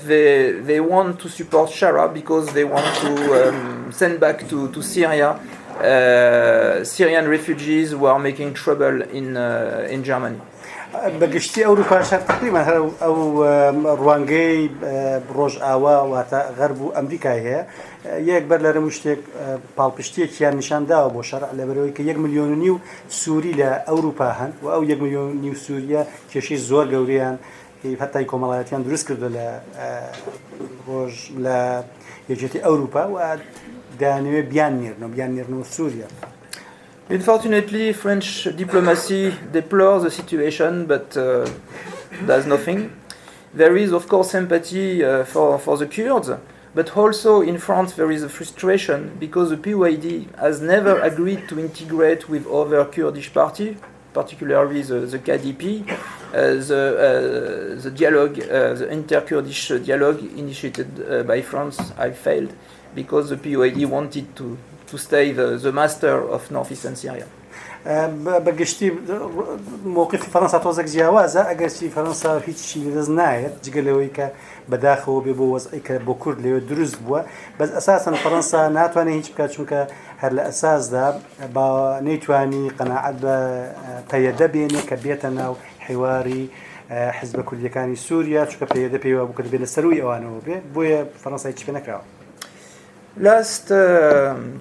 they want to support Shara because they want to send back to Syria Syrian refugees who are making trouble in Germany. بەگشتی ئەوروپا شەر تقریبا هەر ئەو ڕوانگەی ڕۆژئاوا واتە غەرب و ئەمریکای هەیە یەک بەر لەرەم شتێک پاڵپشتێکیان نیشانداوە بۆ شەرع لەبەرەوەی کە 1.5 ملیۆن سووری لە ئەوروپا هەن و ئەو 1.5 ملیۆن سووریا کێشەی زۆر گەورەیان هەتای کۆمەڵایەتیان دروست کردو لە ڕۆژ لە یەکێتی ئەوروپا و دەیانەوێت بیانێرنەوە سووریا. Unfortunately, French diplomacy deplores the situation, but does nothing. There is, of course, sympathy for the Kurds, but also in France there is a frustration because the PYD has never agreed to integrate with other Kurdish parties, particularly the KDP. The dialogue, the inter-Kurdish dialogue initiated by France, I failed because the PYD wanted to stay the master of northeastern Syria. بەگشتی مووقفی فەڕەنسا تۆزێک جیاوازە ئەگەرچی فەڕەنسا هیچی لەدەست نایەت جگە لەوەی کە بەداخەوە بێ بۆ وەزعی کە بۆ کورد لەوێ دروست بووە بەس ئەساساً فەڕەنسا ناتوانێت هیچ بکات چونکە هەر لە ئەساسدا با نەیتوانی قەناعەت بە پەیەدە بێنێ کە بێتە ناو حیواری حیزبە کوردیەکانی سووریا چونکە پەیەدە پێیوە بوو کە دەبێنە سەروی ئەوانەوە بێ بۆیە فەڕەنسا هیچ پێ نەکراوە. Last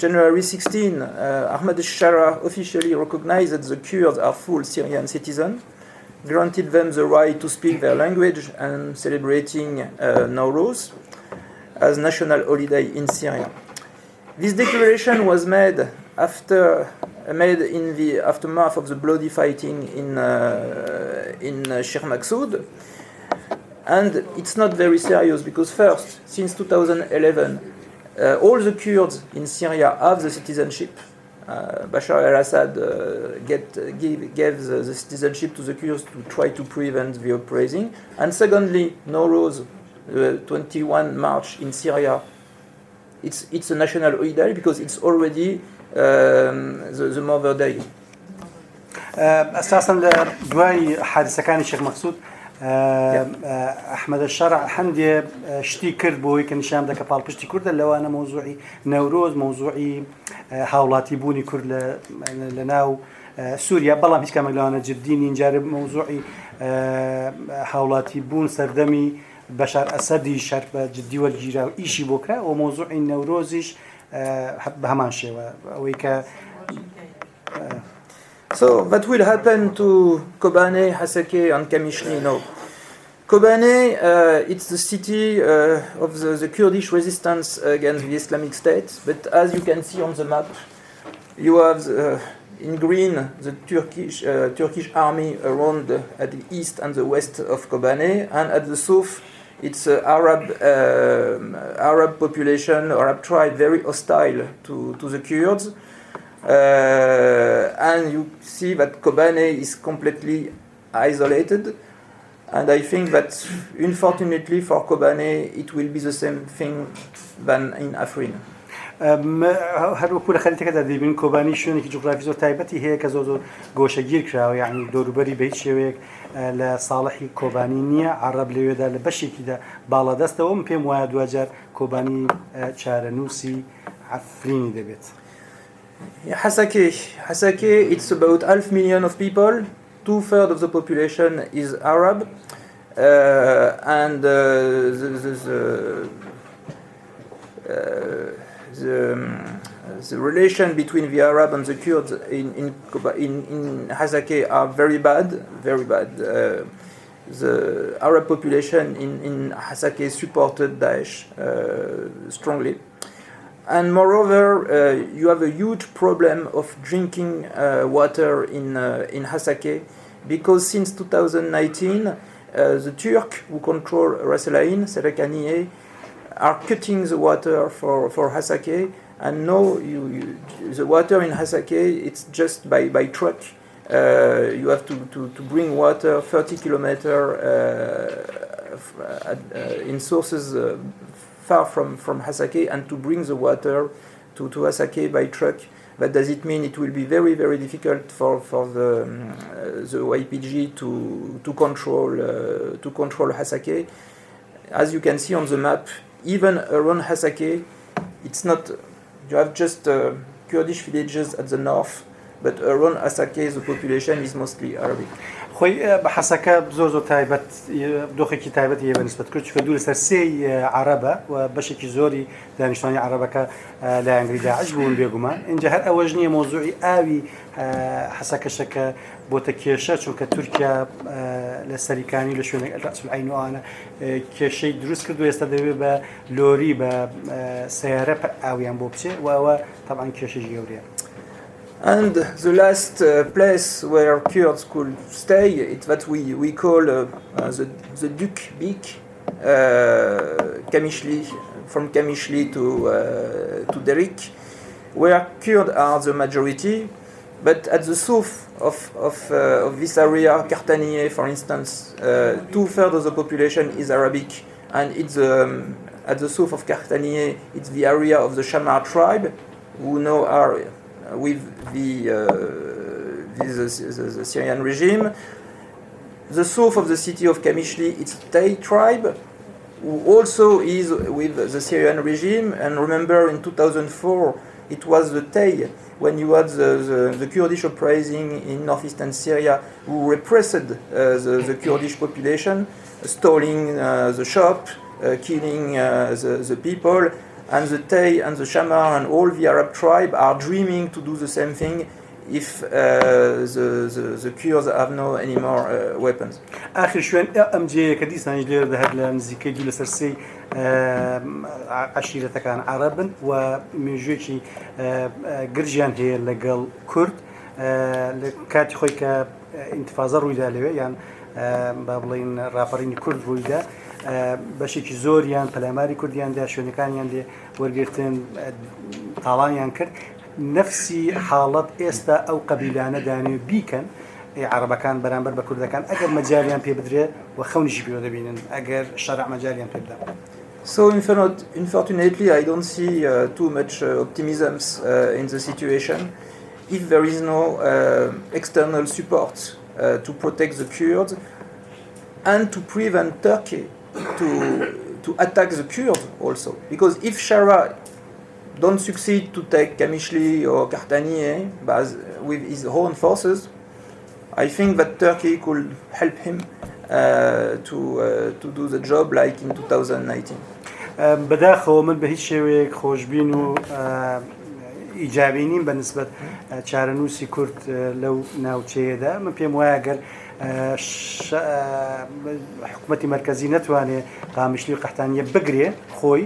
January 16, Ahmed al-Shara officially recognized that the Kurds are full Syrian citizens, granted them the right to speak their language and celebrating Nowruz as national holiday in Syria. This declaration was made in the aftermath of the bloody fighting in Sheikh Maksoud, and it's not very serious because first, since 2011, all the Kurds in Syria have the citizenship. Bashar al-Assad gave the citizenship to the Kurds to try to prevent the uprising. And secondly, Nowruz, 21 March in Syria, it's a national holiday because it's already the Mother Day. أساساً دوای حادثەکانی شێخ مەقسوود ئەحمەد الشەرع هەندێ شتی کرد بۆی کە نیشان بدە کە پاڵپشتی کوردە لەوانە مۆزوعی نەورۆز مۆزوعی هاوڵاتی بوونی کورد لە ناو سووریا بەڵام هیچ کامێک لەوانە جددی نین جارێ مۆزوعی هاوڵاتی بوون سەردەمی بەشار ئەسەدی شەر بە جددی وەرگیرا و ئیشی بۆ کرا و مۆزوعی نەورۆزیش بە هەمان شێوە ئەوەی کە So what will happen to Kobane, Hasake and Kamishli now? Kobane, it's the city of the Kurdish resistance against the Islamic State, but as you can see on the map, you have in green the Turkish army around at the east and the west of Kobane, and at the south it's Arab population, Arab tribe, very hostile to the Kurds. And you see that Kobane is completely isolated, and I think that unfortunately for Kobane it will be the same thing than in Afrin. هەروەکو لە خەریتەکەدا دەبین کۆبانی شوێنێکی جوغرافی زۆر تایبەتی هەیە کە زۆر گۆشەگیر کراوە یعنی دەوروبەری بە هیچ شێوەیەک لە ساڵحی کۆبانی نییە عەرەب لەوێدا لە بەشێکیدا باڵەدەستەوە من پێم وایە دوجار کۆبانی چارەنووسی عەفرینی دەبێت. Hasake, it's about 500,000 of people. 2/3 of the population is Arab, and the relation between the Arab and the Kurds in Hasake are very bad, very bad. The Arab population in Hasake supported Daesh strongly. And moreover, you have a huge problem of drinking water in Hasake, because since 2019, the Turks who control Ras El Ain, Serekaniye, are cutting the water for Hasake, and now the water in Hasake, it's just by truck. You have to bring water 30 kilometers in sources far from Hasake, and to bring the water to Hasake by truck. But does it mean it will be very, very difficult for the YPG to control Hasake? As you can see on the map, even around Hasake, it's not. You have just Kurdish villages at the north, but around Asake the population is mostly Arabic. خۆی بە حەسەکە زۆر تایبەت دۆخێکی تایبەت هەیە بە نسبەت کورد چونکە دوو لەسەر سێی عەرەبە و بەشێکی زۆری دانیشتوانی عەرەبەکە لە ئەنگری داعش بوون بێگومان اینجا هەر ئەوەش نییە مۆزوعی ئاوی حەسەکەشەکە بۆتە کێشە چونکە تورکیا لە سەریکانی لە شوێنێک ڕەس العینوانە کێشەی دروست کرد و ئێستا دەبێت بە لۆری بە سیارە ئاویان بۆ بچێت و ئەوە تەبعاً کێشەی گەورەیە. And the last place where Kurds could stay, it's what we call the Duk Bik, Kamishli, from Kamishli to Derik, where Kurds are the majority, but at the south of this area, Kartaniye, for instance, 2/3 of the population is Arabic, and it's at the south of Kartaniye, it's the area of the Shamar tribe, who now are with the Syrian regime. The south of the city of Kamishli, it's Tay tribe, who also is with the Syrian regime. And remember, in 2004, it was the Tay, when you had the Kurdish uprising in northeastern Syria, who repressed the Kurdish population, stalling the shop, killing the people. And the Tay and the Shamar and all the Arab tribe are dreaming to do the same thing if the Kurds have no any more weapons. آخر شوێن ئەمجەیە کە دیسانیش لێرە دەهات لە نزیکەی دوو لەسەر سێی عەشیرەتەکان عەرەبن و مێژوویەکی گرژیان هەیە لەگەڵ کورد لە کاتی خۆی کە ئینتیفازە ڕوویدا لەوێ یان با بڵێن ڕاپەڕینی کورد ڕوویدا بەشێکی زۆریان پەلاماری کوردیاندا شوێنەکانیان لێ وەرگرتن تاڵانیان کرد نفسی حاڵەت ئێستا ئەو قەبیلانە دانێ بیکەن عەرەبەکان بەرامبەر بە کوردەکان ئەگەر مەجالیان پێ بدرێ و خەونیشی پێوە دەبینن ئەگەر شەرع مەجالیان پێ بدەن. So unfortunately, I don't see too much optimism in the situation if there is no external support to protect the Kurds and to prevent Turkey to attack the Kurds also. Because if Shara don't succeed to take Kamishli or Kartaniye with his own forces, I think that Turkey could help him to do the job like in 2019. بەداخەوە من بە هیچ شێوەیەک خۆشببین و ئیجابی نیم بە نسبەت چارەنووسی کورد لەو ناوچەیەدا من پێم وایە گەر حکوومەتی مرکزی نەتوانێت قامیشلی و قەحتانیە بگرێ خۆی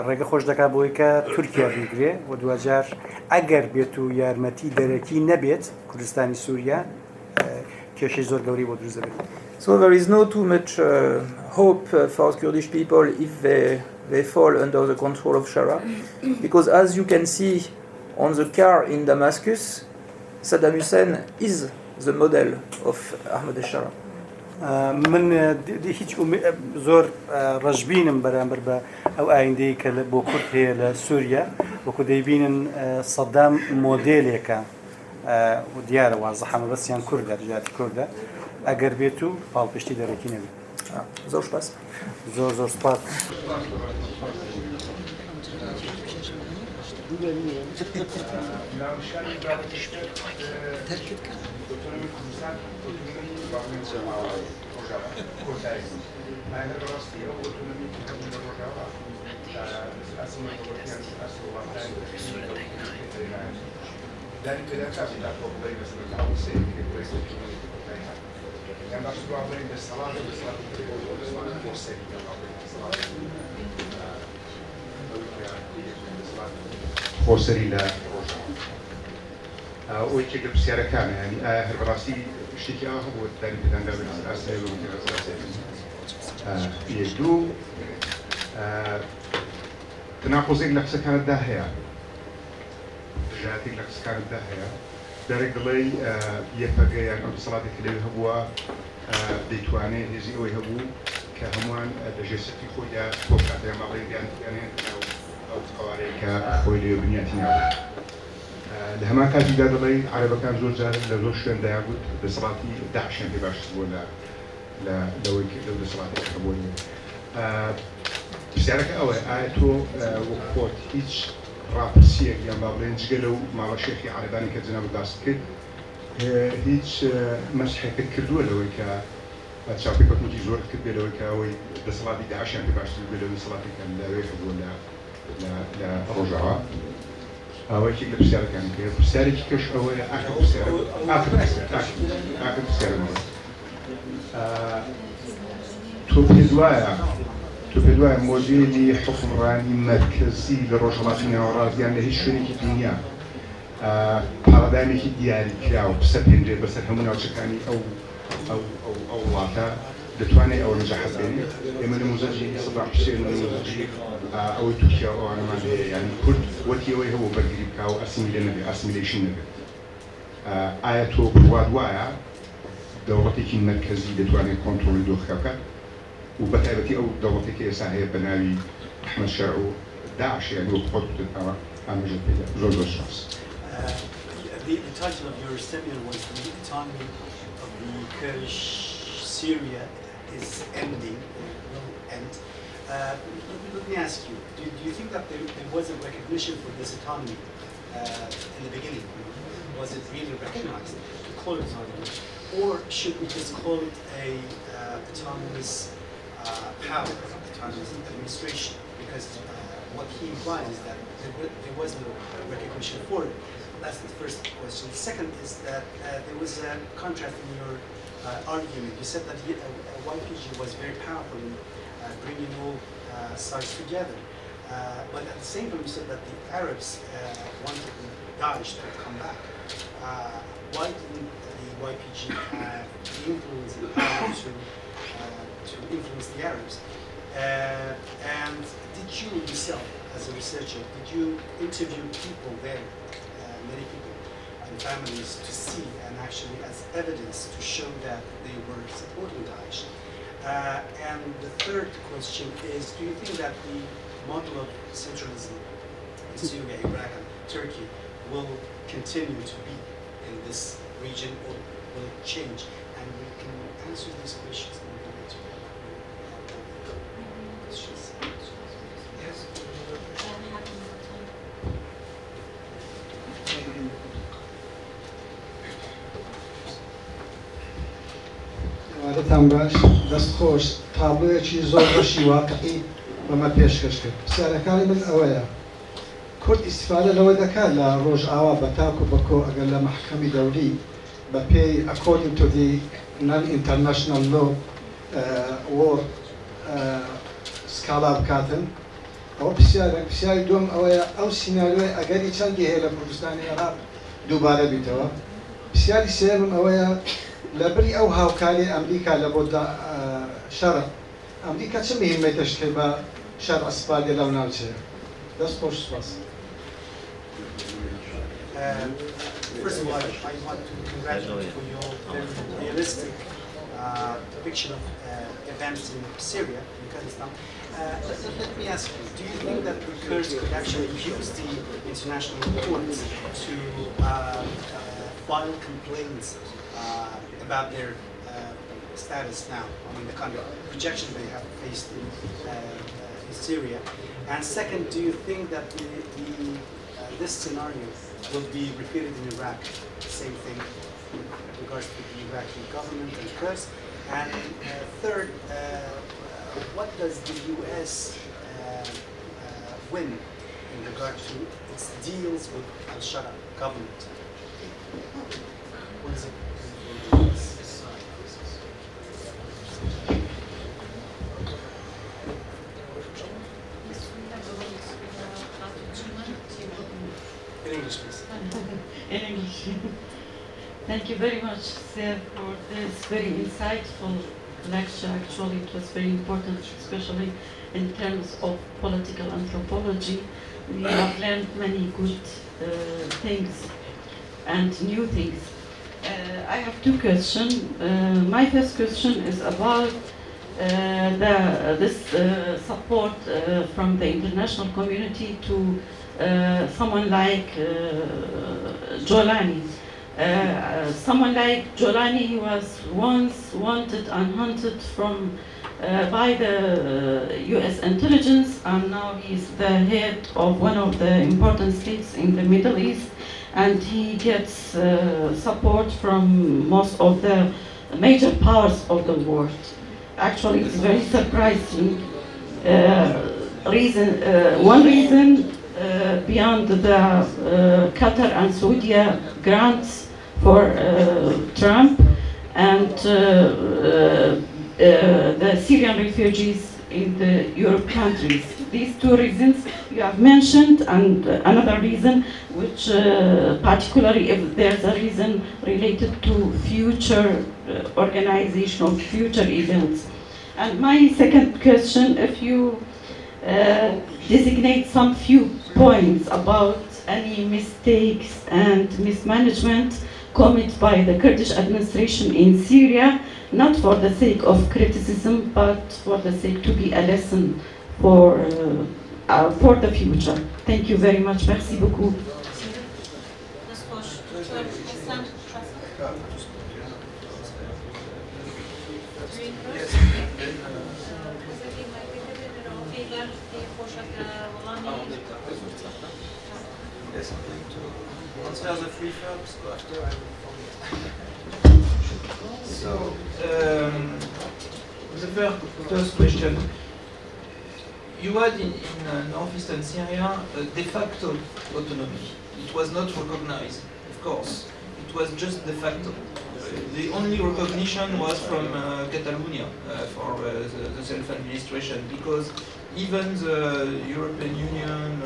ڕێگە خۆش دەکات بۆی کە تورکیا بیگرێ و دوجار ئەگەر بێت و یارمەتی دەرەکی نەبێت کوردستانی سوریا کێشەی زۆر گەوری بۆ دروست دەبێت. So there is no too much hope for Kurdish people if they fall under the control of Shara, because as you can see on the car in Damascus, Saddam Hussein is the model of Ahmed al-Shara. من هیچ زۆر ڕەشبینم بەرامبەر بە ئەو ئایندەی کە بۆ کورد هەیە لە سووریا وەکو دەیبینن سەدام مۆدێلێکە و دیارە وازەحە مەبەستیان کوردە ژاتی کوردە ئەگەر بێت و پاڵپشتی دەرەکی نەبێت. زۆر سپاس. زۆر سپاس. خۆسەری لە ئەوەی تێگە پرسیارەکانە ینی ئایا هەربەڕاستی شتێکی ئەوە هەبوو دانی پێداندا دوو تەناقۆزێک لە قسەکانتدا هەیە ژاتێک لە قسەکانتدا هەیە دەرێک دڵێ یەکەگە یان ئەو دەسەڵاتێکی لەوێ هەبووە دەیتوانێت هێزی ئەوەی هەبوو کە هەمووان لە ژێسەتی خۆیدا بۆ کاتێ ماڵێنیان ئەو قوارەیەکە خۆی لێ بنیاتی ناوە لە هەمان کاتیدا دەڵێ عەرەبەکان زۆر جار لە زۆر شوێندایە بوو دەسەڵاتی داعشیان پێ باشتر بووە لەوەی لەو دەسەڵاتێکە بۆ نیە پرسیارەکە ئەوەیە ئایا تۆ وەک خۆت هیچ ڕاپرسیەک یان با بڵێن جگە لەو ماوە شێخی عەرەبانی کە جەناب باس کرد هیچ مەسحێکت کردووە لەوەی کە چاپی کەوتنی زۆر کرد بێ لەوەی کە ئەوەی دەسەڵاتی داعشیان پێ باشتر بێ لەوەی دەسەڵاتێکیان لەوێ بووە لە ڕۆژاوا ئەوەیەکی لە پرسیارەکانی پێ پرسیارێکی کەش ئەوەیە ئاخر پرسیارەوە تۆ پێ دوایە مۆدێلی حکومڕانی مەرکەزی لە ڕۆژهەڵاتی ناوەڕاستیان لە هیچ شوێنێکی دنیا پاڵەدانێکی دیاریکرا و پسە پێنجێ بەسەر هەموو ناوچەکانی ئەو وڵاتە دەتوانێت ئەوە نەجاحەت بێنێت ئێمە نموزەجی سەدام حوسێن نموزەجی ئەوەی تورکیا و ئەوانەمان هەیە یانی کورد وەتی ئەوەی هەبوو بەرگری بکا و ئەسیمیلە نەبێت ئاسیمیلەیشن نەبێت ئایا تۆ بڕوات وایە دەوڵەتێکی مەرکەزی دەتوانێت کۆنتڕۆلی دۆخەکە بکات و بەتایبەتی ئەو دەوڵەتێکی ئێستا هەیە بە ناوی ئەحمەد شەرع و داعش یانی وەک خۆت ئەوە ئاماژە پێدا زۆر شانس. The title of your seminar was "The Autonomy of the Kurdish Syria is Ending, will end." Let me ask you: Do you think that there was a recognition for this autonomy in the beginning? Was it really recognized to call it autonomy, or should we just call it a autonomous power, autonomous administration? Because what he implies is that there was no recognition for it. That's the first question. The second is that there was a contrast in your argument. You said that YPG was very powerful in bringing all sides together. But at the same time, you said that the Arabs wanted Daesh to come back. Why didn't the YPG have the influence and power to influence the Arabs? And did you yourself, as a researcher, did you interview people there, many people and families, to see and actually as evidence to show that they were supporting Daesh? And the third question is, do you think that the model of centralism in Syria, Iraq and Turkey will continue to be in this region, or will it change? And we can answer these questions in the debate. Yes. وادەتان باش دەستخۆش تابلۆیەکی زۆر بەشی واقعی بەمە پێشکەش کرد. پرسیارەکانی من ئەوەیە: کورد ئیستیفادە لەوە دەکات لە ڕۆژئاوا بە تاک و بەکۆ ئەگەر لە مەحکەمی دەوری بە پێی according to the non-international law war سکاڵا بکاتن؟ ئەوە پرسیاری دوم ئەوەیە ئەو سیناریۆی ئەگەری چەندی هەیە لە کوردستانی عێراق دووبارە بیتەوە. پرسیاری سێمم ئەوەیە لەبری ئەو هاوکاری ئەمریکا لە بۆ شەڕ ئەمریکا چه مهمەی تشکیل بە شەڕ ئەسپالێ لەو ناوچەیە؟ دەست خۆش سپاس. First of all, I want to congratulate you for your very realistic depiction of events in Syria, in Kurdistan. Let me ask you, do you think that the Kurds could actually use the international courts to file complaints about their status now, I mean the kind of rejection they have faced in Syria? And second, do you think that this scenario will be repeated in Iraq? Same thing in regards to the Iraqi government and Kurds. And third, what does the US win in regard to its deals with al-Shara government? What is it? In English, please. In English. Thank you very much, sir, for this very insightful lecture. Actually, it was very important, especially in terms of political anthropology. We have learned many good things and new things. I have two questions. My first question is about this support from the international community to someone like Jolani. Someone like Jolani was once wanted and hunted from by the US intelligence, and now he's the head of one of the important states in the Middle East, and he gets support from most of the major powers of the world. Actually, it's very surprising. One reason beyond the Qatar and Saudi grants for Trump and the Syrian refugees in the Europe countries. These two reasons you have mentioned, and another reason which particularly if there's a reason related to future organization of future events. And my second question, if you designate some few points about any mistakes and mismanagement committed by the Kurdish administration in Syria, not for the sake of criticism, but for the sake to be a lesson for the future. Thank you very much. Merci beaucoup. Yes, I'm going to answer the three first, so after I will So, the first question. You had in northeastern Syria a de facto autonomy. It was not recognized, of course. It was just de facto. The only recognition was from Catalonia for the self-administration, because even the European Union,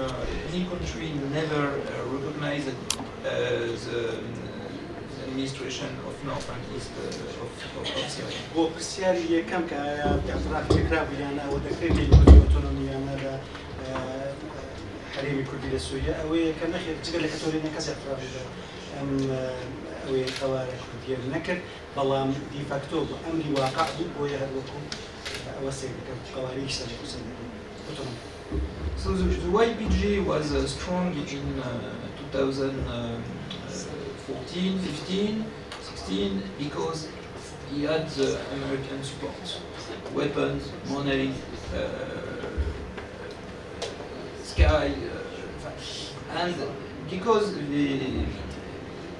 any country never recognized the administration of North and East of Syria. بۆ پرسیاری یەکەم کە ئەطراف تێکرابوویانە ئەوە دەکرێت لێکۆڵینەوەی ئۆتۆنۆمیانە لە هەرێمی کوردی لە سووریا ئەوەیە کە نەخێت جگە لە کەتۆلینە کەس ئەطرافی ئەم ئەوەیە کەوارە کوردیە نەکرد بەڵام دیفاکتۆ بۆ ئەمری واقع بوو بۆیە هەروەکو ئەوە سێ دەکەم قەوارەیەکی سەرکوسەر ئۆتۆنۆمی. So the YPG was strong in 2014, 15, 16 because he had the American support, weapons, money, sky, and because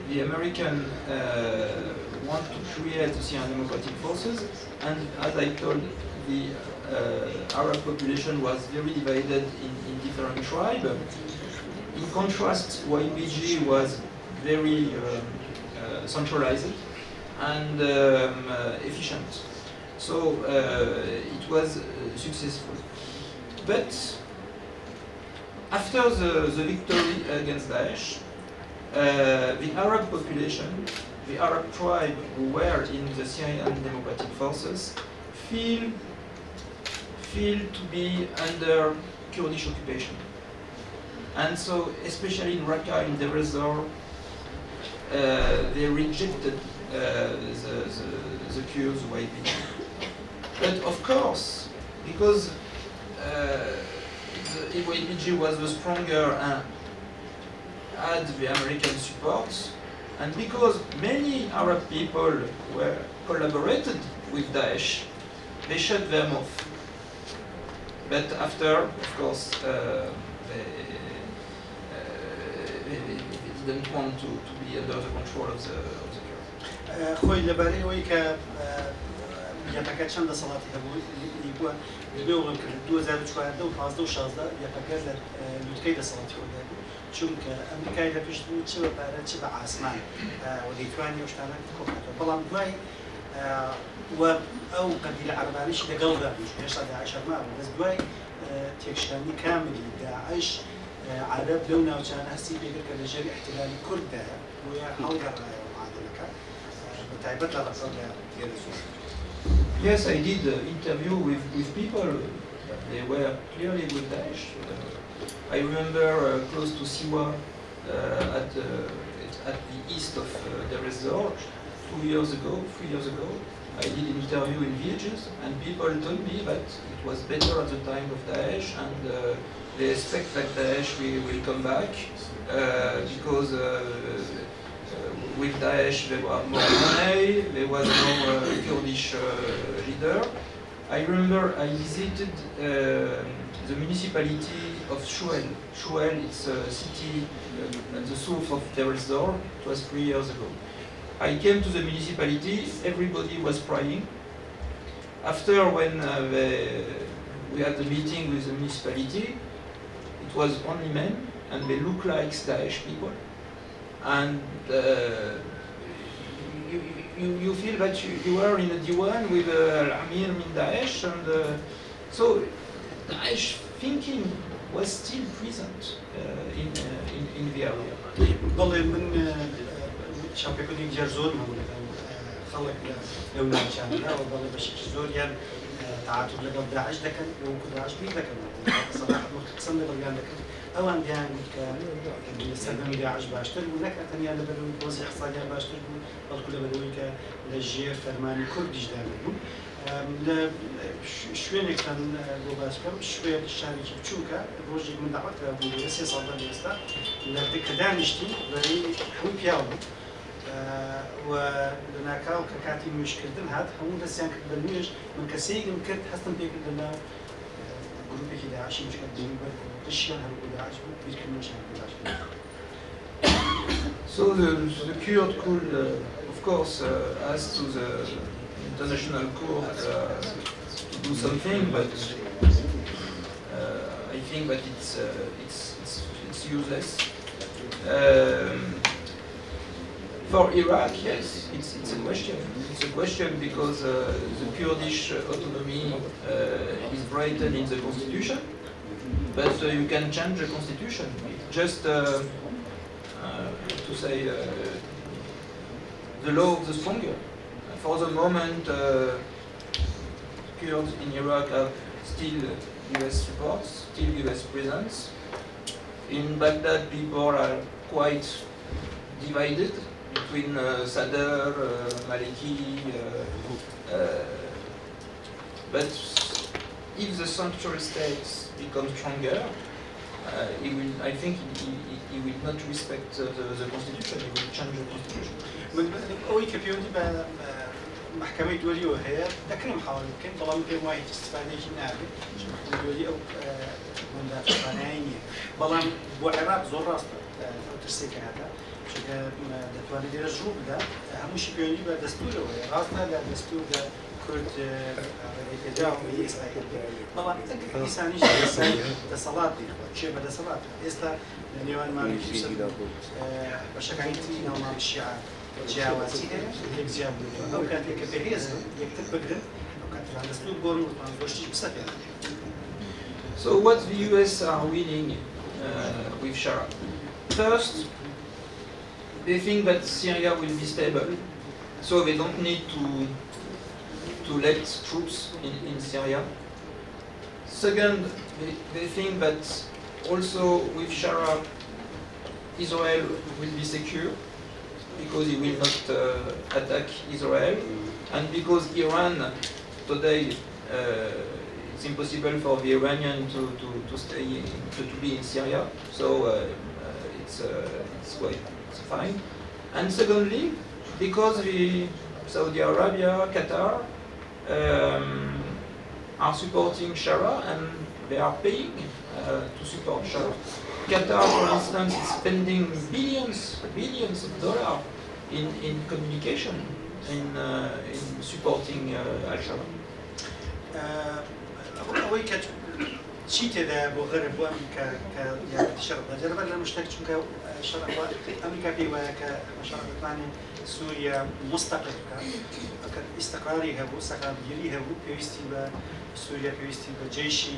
the American want to create the Syrian Democratic Forces, and as I told, the Arab population was very divided in different tribes. In contrast, YPG was very centralized and efficient. So it was successful. But after the victory against Daesh, the Arab population, the Arab tribe who were in the Syrian Democratic Forces, feel to be under Kurdish occupation. And so, especially in Raqqa, in Deir ez-Zor, they rejected the Kurds YPG. But of course, because the YPG was the stronger and had the American support, and because many Arab people were collaborated with Daesh, they shut them off. But after, of course, they didn't want to be under the control of the Kurds. خۆی لەبارەی ئەوەی کە یەقەکە چەند دەسەڵاتی هەبوو بووە دەبێ وڵم کرد 2014 و 15 و 16 یەقەکە لە لوتکەی دەسەڵاتی خۆدا بوو چونکە ئەمریکای لە پشت بوو چ بە پارە چ بە ئاسمان و دەیتوانی ئەو شتانە کۆکاتەوە بەڵام دوای ئەو قەبیلە عەرەبانیش لەگەڵدا بوو هێشتا داعش هەرما بوو بەس دوای تێکشکاندنی کاملی داعش عەرەب لەو ناوچانە هەستی پێکرد کە لەژێر احتیلالی کورددایە بۆیە هەڵگەڕایەوە معادلەکە بەتایبەت لە ڕەسەڵدا تێدەچوو. Yes, I did interview with people. They were clearly with Daesh. I remember close to Siwa, at the east of Deir ez-Zor, 3 years ago, I did an interview in villages, and people told me that it was better at the time of Daesh, and they expect that Daesh will come back because with Daesh there was more money, there was more Kurdish leader, I remember I visited the municipality of Shuel. Shuel is a city at the south of Deresdor. It was 3 years ago. I came to the municipality, everybody was crying. After when we had the meeting with the municipality, it was only men, and they look like Daesh people. And you feel that you are in a diwan with Al-Amir min Daesh, and so Daesh thinking was still present in the area. والله من شابك كل جرزون خلق لو نامشان لا والله بشكل زور يعني تعاطف لقب داعش لكن لو كنت داعش بيه لكن صراحة مختصر لقب يعني لكن أوان ديان كان السبب داعش باشتر ولك أتني على بدوي توزيع اقتصادي باشتر والكل بدوي كالجير فرماني كرديش دائما لا شوية كان لو باسكم شوية الشارع كبشوكا روجي من دعوتها بوليسيا صادر ليستا لذلك دانشتي بري حوي بياو ولناكاو ككاتي مش كردن هاد همون دسيان كردنيش من كسيق من كرد حسن بيك لنا جروبي كده عشان مش كردين بشيان هالقول داعش بيك مش داعش. So the Kurd could, of course, ask to the international court to do something, but I think that it's useless. For Iraq, yes, it's a question. It's a question because the Kurdish autonomy is written in the constitution, but you can change the constitution. Just to say the law of the stronger. For the moment, Kurds in Iraq have still US support, still US presence. In Baghdad, people are quite divided between Sadr, Maliki, but if the sanctuary state becomes stronger, I think he will not respect the constitution, he will change the constitution. أوي كبيرتي بمحكمة دولية وهي ذكر محاولة يمكن طبعا يمكن واحد استفادة شيء نابي محكمة دولية أو من ذات قانونية طبعا بوعراق زور راست أو ترسيك هذا شكل دتواني دير الجروب ده هم شيء بيوني بدستور وهي راسنا لا دستور ده كرد تێیدا بەڵام ئینسانی دەسەڵات چێ بە دەسەڵات ئێستا لە نێوان ماڵی بەشەکانی تری ناوماڵی شیعە جیاوازی هەیە یەک جیاب بوو ئەو کاتێک کە بەهێز یەکتر بگرن ئەو کاتێک دەستور گۆڕ و زۆرشتی بسەپێن. So what the US are winning with Shara? First, they think that Syria will be stable, so they don't need to let troops in Syria. Second, they think that also with Shara, Israel will be secure because he will not attack Israel, and because Iran today it's impossible for the Iranian to stay to be in Syria, so it's quite fine. And secondly, because Saudi Arabia, Qatar are supporting Shara and they are paying to support Shara. Qatar, for instance, is spending billions of dollars in communication, in supporting Al-Shara. أوي شيء تدا بغير بأمريكا يعني تشرب جربنا المشترك شو كشرب أمريكا في وياك مشاركة ثانية سوريا مستقر كاستقراري هبو استقراري هبو بيستي بسوريا بيستي بجيشي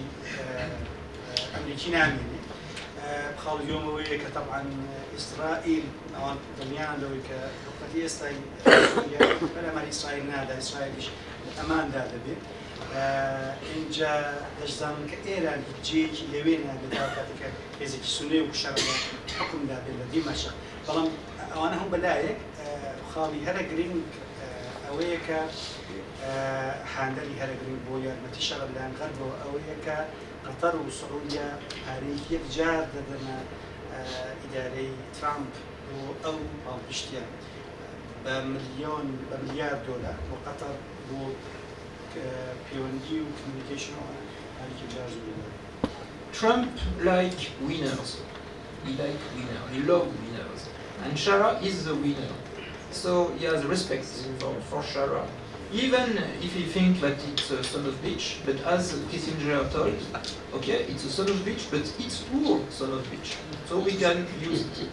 أمريكي ناميني بخال اليوم وياك طبعا إسرائيل أو دنيا لو كنقطة إسرائيل بلا ما إسرائيل نادا إسرائيلش أمان دادا بي اینجا دەشزانم کە ئێران جێیەکی لەوێ نابێتاکاتێک هێزێکی سونەی و شەڕە حکم دابێت لە دیمەشق بەڵام ئەوانە هەم بەلایەک خاڵی هەرە گرنگ ئەوەیە کە هاندەری هەرە گرنگ بۆ یارمەتی شەڕە لەلایەن غەربەوە ئەوەیە کە قەتەر و سعودیا هەرێکی یەک جار دەدەنە ئیدارەی ترامپ بۆ ئەو هەڵبژتیان بە ملیار دۆلار بۆ قەتەر بۆ پەیوەندی و کمیونیکیشنەوە هەرکی جارزوو Trump like winners. He like winners. He love winners. And Shara is the winner. So he has respect for Shara. Even if he thinks that it's a son of bitch, but as Kissinger told, okay, it's a son of bitch, but it's our son of bitch. So we can use it.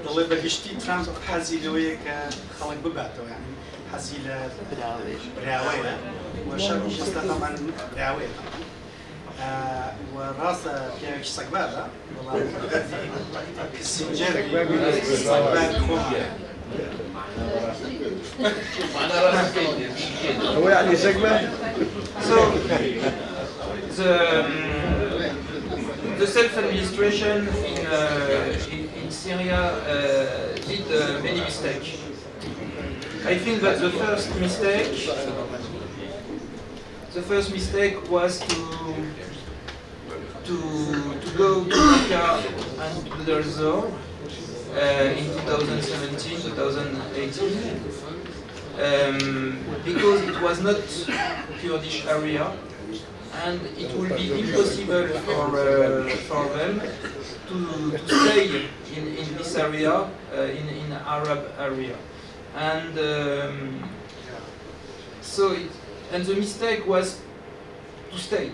دەڵێ بەگشتی ترامپ حەزی لەوەیە کە خەڵک بباتەوە یعنی حەزی لە براوەیە و شەڕیش ئێستا تەمان براوەیە و ڕاستە پیاوێکی سەگبارە بەڵام کسینجەر سەگبار خۆمە هو يعني سجمة So the self-administration in Syria did many mistakes. I think that the first mistake was to go to Mecca and to the resort in 2017, 2018. Because it was not Kurdish area, and it will be impossible for them to stay in this area, in Arab area, and and the mistake was to stay,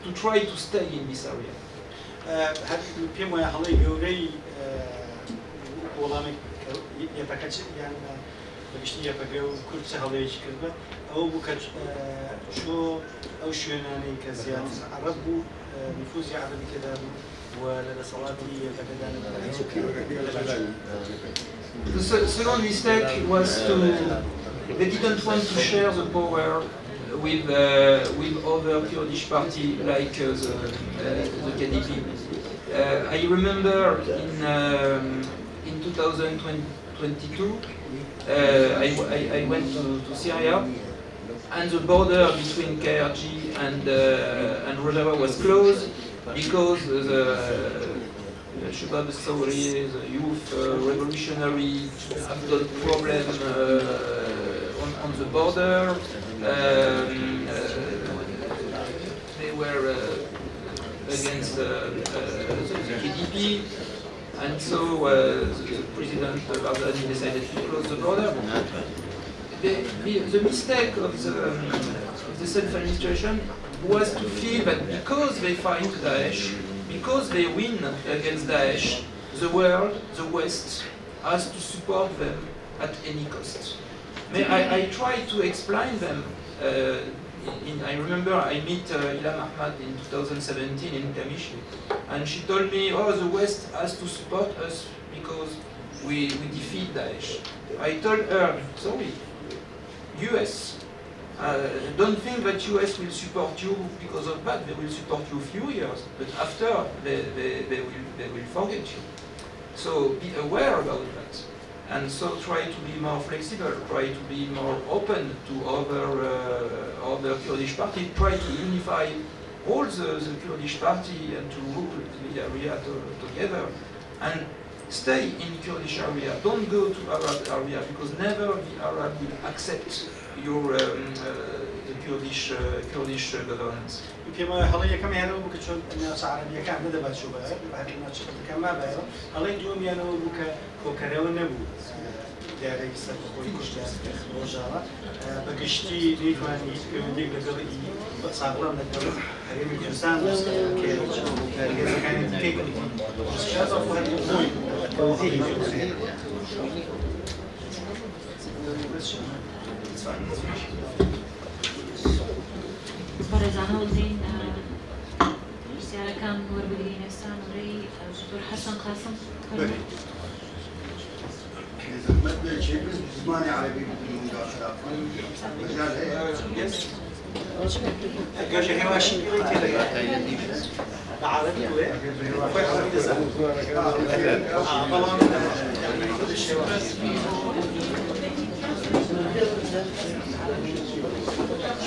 to try to stay in this area. پێم وایە هەڵەی گەورەی وەڵامی یەپەکە یان بەگشتی یەپەکە و کورد چه هەڵەیەکی کردبە ئەوە بوو کە چۆ ئەو شوێنانەی کە زیات عەرەب بوو نفوزی عەرەبی تێدا بوو و لە دەسەڵاتی یەپەکەدان The second mistake was they didn't want to share the power with other Kurdish party like the KDP. I remember in 2022 I went to Syria, and the border between KRG and Rojava was closed because the Shabab al-Thawri, the youth revolutionary, have got problem on the border. They were against the KDP, and so the President Barzani decided to close the border. The mistake of the self-administration was to feel that because they fight Daesh, because they win against Daesh, the world, the West, has to support them at any cost. I tried to explain them. I remember I met Ilham Ahmad in 2017 in Kamishi, and she told me, "Oh, the West has to support us because we defeat Daesh." I told her, "Sorry, US. Don't think that US will support you because of that. They will support you a few years, but after they will forget you. So be aware about that." And so try to be more flexible, try to be more open to other Kurdish parties, try to unify all the Kurdish party and to rule the area together. And stay in Kurdish area, don't go to Arab area, because never the Arab will accept your the Kurdish governance. پێمە هەڵی یەکەم یانەوە بوو کە چۆن ناوچە عەرەبیەکان نەدەبات چوو بەیە هەتی ناوچەکان مابایەوە هەڵی دووەمیانەوە بوو کە کۆکەرەوە نەبوو دیارێکی سەربەخۆی کوشتیان ڕۆژاوە بەگشتی نەیتوانی پەیوەندیێک لەگەڵی ساغڵام لەگەڵ هەرێمی کوردستان کە هێزەکانی دیکەی بەڕێزانە وڵدەین پرسیارەکان وەربگرین ئێستا نوڕێی دکتۆر حەسەن قاسم زمانی عربی گەشەکە باشی عربی وێ خۆی عربی دەزانێت بەڵام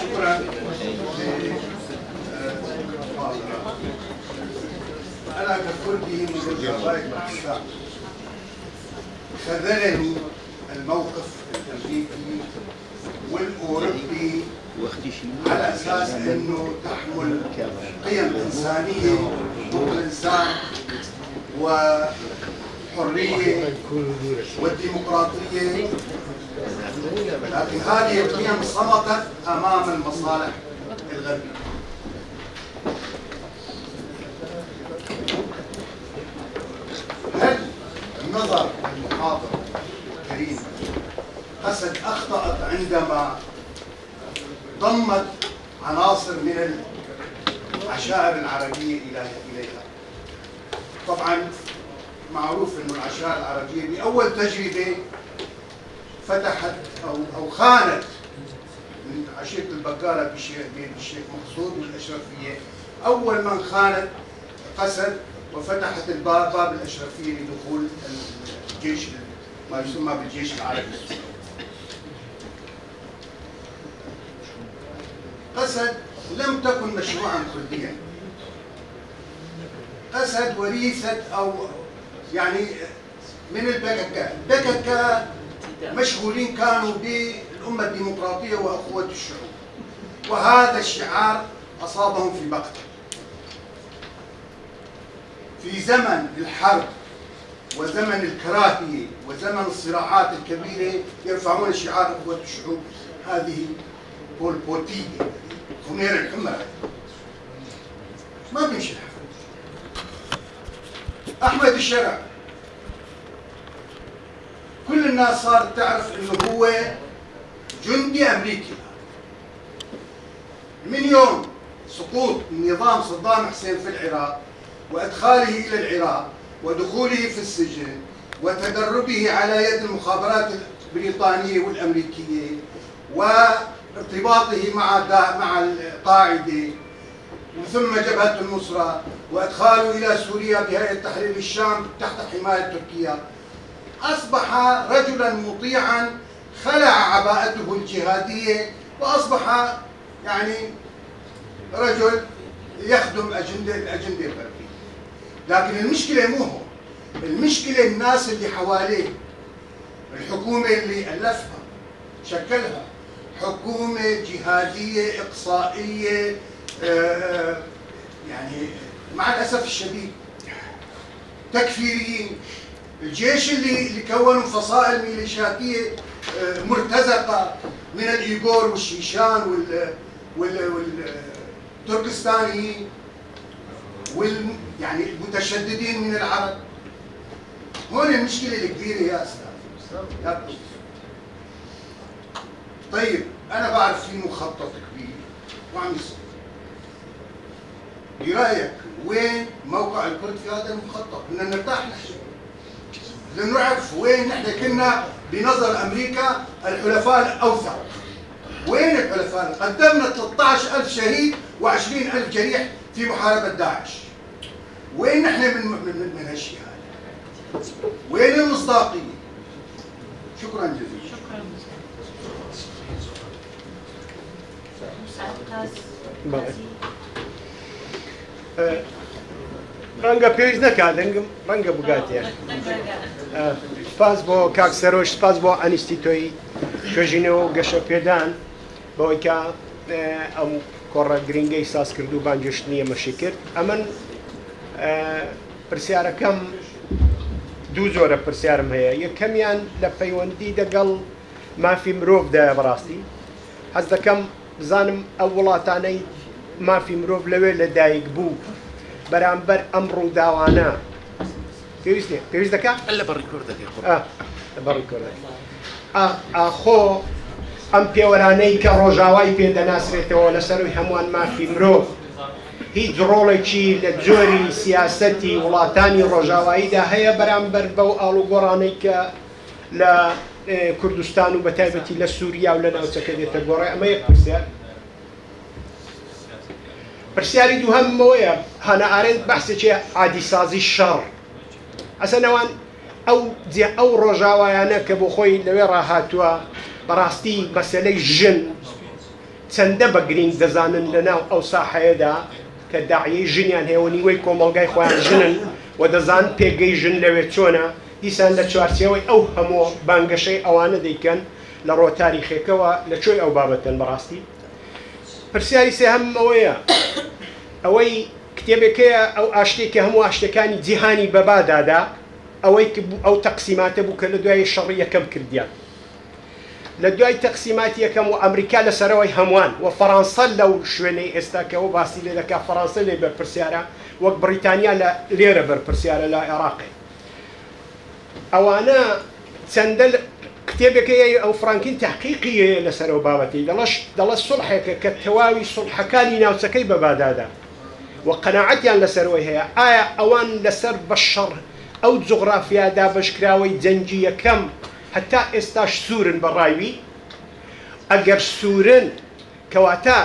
شكرا أنا ككردي من الجزائر باكستان خذلني الموقف الأمريكي والأوروبي أساس أنه تحمل قيم إنسانية حقوق الإنسان وحرية والديمقراطية، لكن هذه القيم صمتت أمام المصالح الغربية. هل نظر المحاضر الكريم قسد أخطأت عندما ضمت عناصر من العشائر العربية إليها؟ طبعا معروف أن العشائر العربية بأول تجربة فتحت أو خانت من عشيرة البقالة بالشيخ مقصود والأشرفية، أول من خانت قسد وفتحت باب الأشرفية لدخول الجيش ما يسمى بالجيش العربي. قسد لم تكن مشروعا كرديا، قسد وريثة أو يعني من البككة مشغولين كانوا بالأمة الديمقراطية وأخوة الشعوب، وهذا الشعار أصابهم في بغتة. في زمن الحرب وزمن الكراهية وزمن الصراعات الكبيرة يرفعون شعار أخوة الشعوب، هذه بولبوتية خمير الحمر ما بيمشي الحال. أحمد الشرع كل الناس صارت تعرف انه هو جندي امريكي. من يوم سقوط نظام صدام حسين في العراق وادخاله الى العراق ودخوله في السجن وتدربه على يد المخابرات البريطانيه والامريكيه وارتباطه مع القاعده وثم جبهه النصره وادخاله الى سوريا بهيئه تحرير الشام تحت حمايه تركيا، أصبح رجلا مطيعا خلع عباءته الجهادية وأصبح يعني رجل يخدم الأجندة الغربية. لكن المشكلة مو هو، المشكلة الناس اللي حواليه، الحكومة اللي ألفها شكلها حكومة جهادية إقصائية، يعني مع الأسف الشديد تكفيريين. الجيش اللي كونوا فصائل ميليشياتية مرتزقة من الإيغور والشيشان والتركستانيين يعني المتشددين من العرب. هون المشكلة الكبيرة يا أستاذ. طيب أنا بعرف في مخطط كبير وعم يصير. برأيك وين موقع الكرد في هذا المخطط؟ بدنا نرتاح نحن. بدنا نعرف وين نحن كنا بنظر أمريكا الحلفاء الأوثق. وين الحلفاء؟ قدمنا 13,000 شهيد و20,000 جريح في محاربة داعش. وين نحن من هالشيء هذا؟ وين المصداقية؟ شكرا جزيلا. ڕەنگە پێویست نەکات ڕەنگە بگاتێ. سپاس بۆ کاک سەرۆژ، سپاس بۆ ئینستیتۆی توێژینەوە و گەشە پێدان بەوەی کە ئەم کۆڕە گرنگەی ساز کرد و بانگشتنی ئەمەشی کرد. ئەمن پرسیارەکەم دوو جۆرە پرسیارم هەیە. یەکەمیان لە پەیوەندی دەگەڵ مافی مرۆڤدایە بەڕاستی. حەز دەکەم بزانم ئەو وڵاتانەی مافی مرۆڤ لەوێ لەدایک بوو بەرامبەر ئەم ڕووداوانە پێویست دەکات لە بەڕیکۆردەکەی لە بەڕیکۆردەکەی ئاخۆ ئەم پێوەرانەی کە ڕۆژئاوای پێدەناسرێتەوە لەسەروی هەمووان مافی مرۆڤ هیچ ڕۆڵێکی لە جۆری سیاسەتی وڵاتانی ڕۆژئاواییدا هەیە بەرامبەر بەو ئاڵوگۆڕانەی کە لە کوردستان و بەتایبەتی لە سوریا و لە ناوچەکە دێتە گۆڕێ؟ ئەمە یەک پرسیار. پرسیاری دووهەمەوەیە هەنە ئارێنت بەحسێکی عادیسازی شەڕ. ئەسەنەوان ئەو ڕۆژئاوایانە کە بۆ خۆی لەوێ ڕاهاتووە بەڕاستی مەسەلەی ژن چەندە بە گرنگ دەزانن لەناو ئەو ساحەیەدا کە داعیەی ژنیان هەیە و نیوەی کۆمەڵگای خۆیان ژنن و دەزان پێگەی ژن لەوێ چۆنە، دیسان لە چوارچێوەی ئەو هەموو بانگەشەی ئەوانە دەیکەن لە ڕۆ تاریخێکەوە لە کوێی ئەو بابەتن بەڕاستی. پرسیاری سێهەم ئەوەیە ئەوەی کتێبێکەیە ئەو ئاشتێکی هەموو ئاشتەکانی جیهانی بەبادادا ئەوەی ئەو تەقسیماتە بوو کە لە دوای شەڕی یەکەم کردیان لە دوای تەقسیماتی یەکەم و ئەمریکا لەسەرەوەی هەمووان و فەڕەنسا لەو شوێنەی ئێستاکەەوە باسی لێ دەکات فەڕەنسا لێ بەرپرسیارە وەک بریتانیا لە لێرە بەرپرسیارە لە عێراقی ئەوانە چەندە کتێبێکەیە ئەو فرانکین تحقیقی لەسەرەوە بابەتی دەڵە سڵحێکە کە تەواوی سڵحەکانی ناوچەکەی بەبادادا و قەناعەتیان لەسەرەوەی هەیە ئایا ئەوان لەسەر بەشەڕ ئەو جوغرافیادا بەشکراوەی جەنگی یەکەم هەتا ئێستاش سوورن بەڕایوی ئەگەر سوورن کەواتە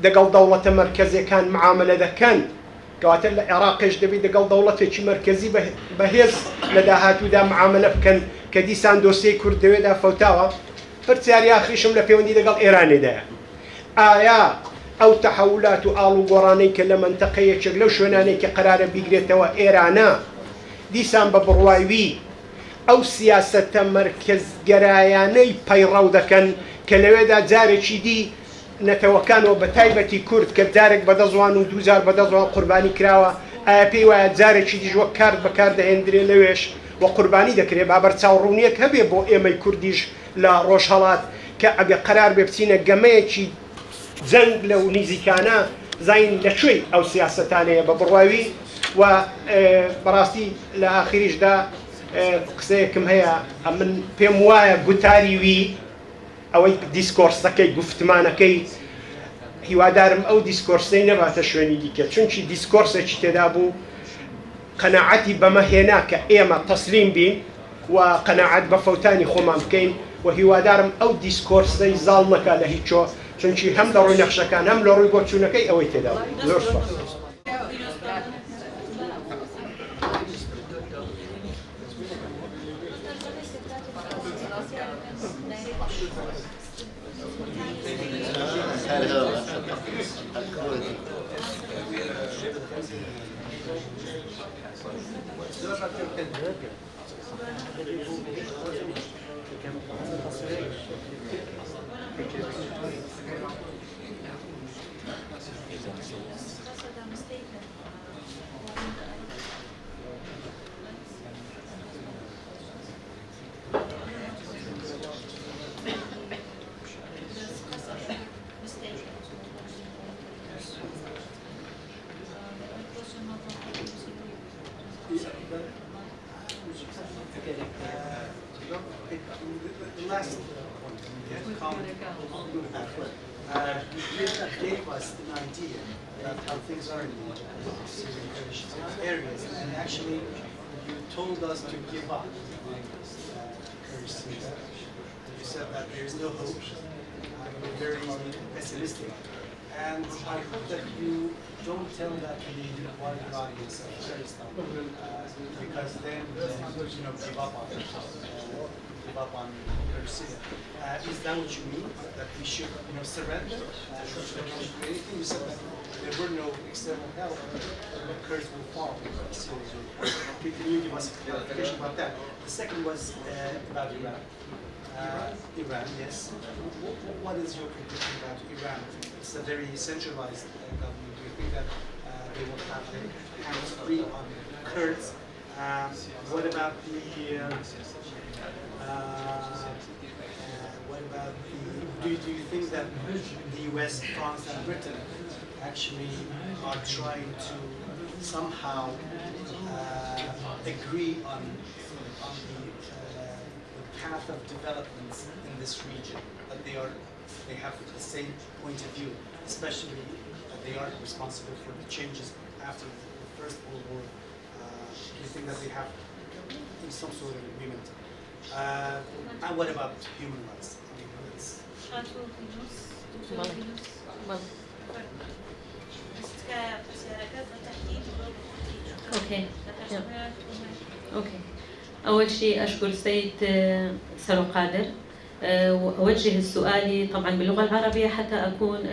دەگەڵ دەوڵەتە مەرکەزیەکان معاملە دەکەن کەواتە لە عێراقیش دەبێت دەگەڵ دەوڵەتێکی مەرکەزی بەهێز لە داهاتوودا معاملە بکەن کە دیسان دۆسیەی کورد دەوێدا فەوتاوە پرسیاری ئاخریشم لە پەیوەندی دەگەڵ ئێرانێدایە ئایا ئەو تەحەولات و ئاڵ و گۆڕانەی کە لە منتەقەیەکێک لەو شوێنانەی کە قەرارە بیگرێتەوە ئێرانە دیسان بە بڕواوی ئەو سیاسەتە مەرکەزگەرایانەی پەیڕەو دەکەن کە لەوێدا جارێکی دی نەتەوەکانەوە بەتایبەتی کورد کە جارێک بەدەزوان و دووجار بەدەزوان قوربانی کراوە ئایا پێی وایە جارێکی دیژ وەک کارت بەکار دەهێنرێ لەوێش و قوربانی دەکرێت بابەر چاوڕوونیەک هەبێ بۆ ئێمەی کوردیش لە ڕۆژهەڵات کە ئەگە قەرار بێ بچینە گەمەیەکی جەنگ لەو نزیکانە زین لەکوێی ئەو سیاسەتانەیە بە بڕواوی و بەڕاستی لە ئاخریشدا قسەیەکم هەیە من پێم وایە گوتاری وی ئەوەی دیسکۆرسەکەی گفتمانەکەی هیوادارم ئەو دیسکۆرسەی نەباتە شوێنی دیکە چونکی دیسکۆرسێکی تێدا بوو قەناعەتی بەمەهێنا کە ئێمە تەسلیم بین و قەناعەت بە فەوتانی خۆمان بکەین و هیوادارم ئەو دیسکۆرسەی زاڵ نەکا لە هیچۆ چونکی هەم لە ڕووی نەخشەکان هەم لە ڕووی بۆچوونەکەی ئەوەی تێدا بوو زۆر سپاس. Last point, comment you gave us an idea about how things are in the Syrian Kurdish areas, and actually you told us to give up Kurdish Syria. You said that there is no hope. You're very pessimistic, and I hope that you don't tell that to the wider audience of Kurdistan, because then give up on it. Give up on Syria. Is that what you mean? That we should, surrender? Anything you said that there were no external help, the Kurds will fall. Can you give us a clarification about that? The second was about Iran. Iran, yes. What is your prediction about Iran? It's a very centralized government. Do you think that they will have their hands free on Kurds? What about the what about do you think that the US, France and Britain actually are trying to somehow agree on the path of developments in this region, that they have the same point of view, especially that they are responsible for the changes after the First World War? Do you think that they have some sort of agreement? And what about human rights? اوكي اول شيء اشكر السيد سلو قادر واوجه السؤال طبعا باللغه العربيه حتى اكون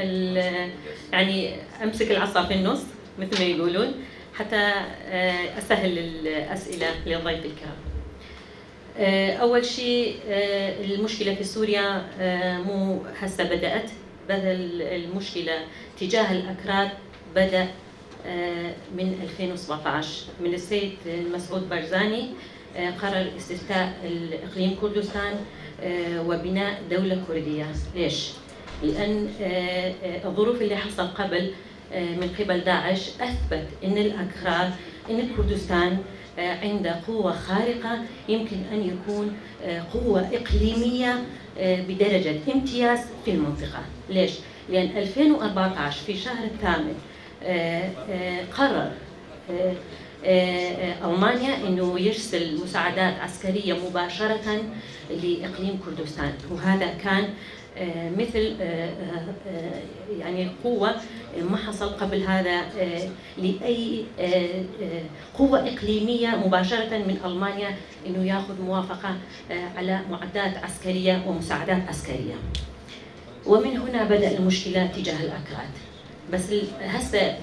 يعني امسك العصا في النص مثل ما يقولون حتى اسهل الاسئله للضيف الكرام. أول شيء المشكلة في سوريا مو هسه بدأت بدأ المشكلة تجاه الأكراد بدأ من 2017 من السيد مسعود برزاني قرر استفتاء الإقليم كردستان وبناء دولة كردية. ليش؟ لأن الظروف اللي حصل قبل من قبل داعش أثبت أن الأكراد أن كردستان عنده قوة خارقة يمكن أن يكون قوة إقليمية بدرجة امتياز في المنطقة. ليش؟ لأن 2014 في شهر الثامن قرر ألمانيا أنه يرسل مساعدات عسكرية مباشرة لإقليم كردستان، وهذا كان مثل يعني قوة ما حصل قبل هذا لأي قوة إقليمية مباشرة من ألمانيا أنه يأخذ موافقة على معدات عسكرية ومساعدات عسكرية. ومن هنا بدأ المشكلة تجاه الأكراد. بس هسه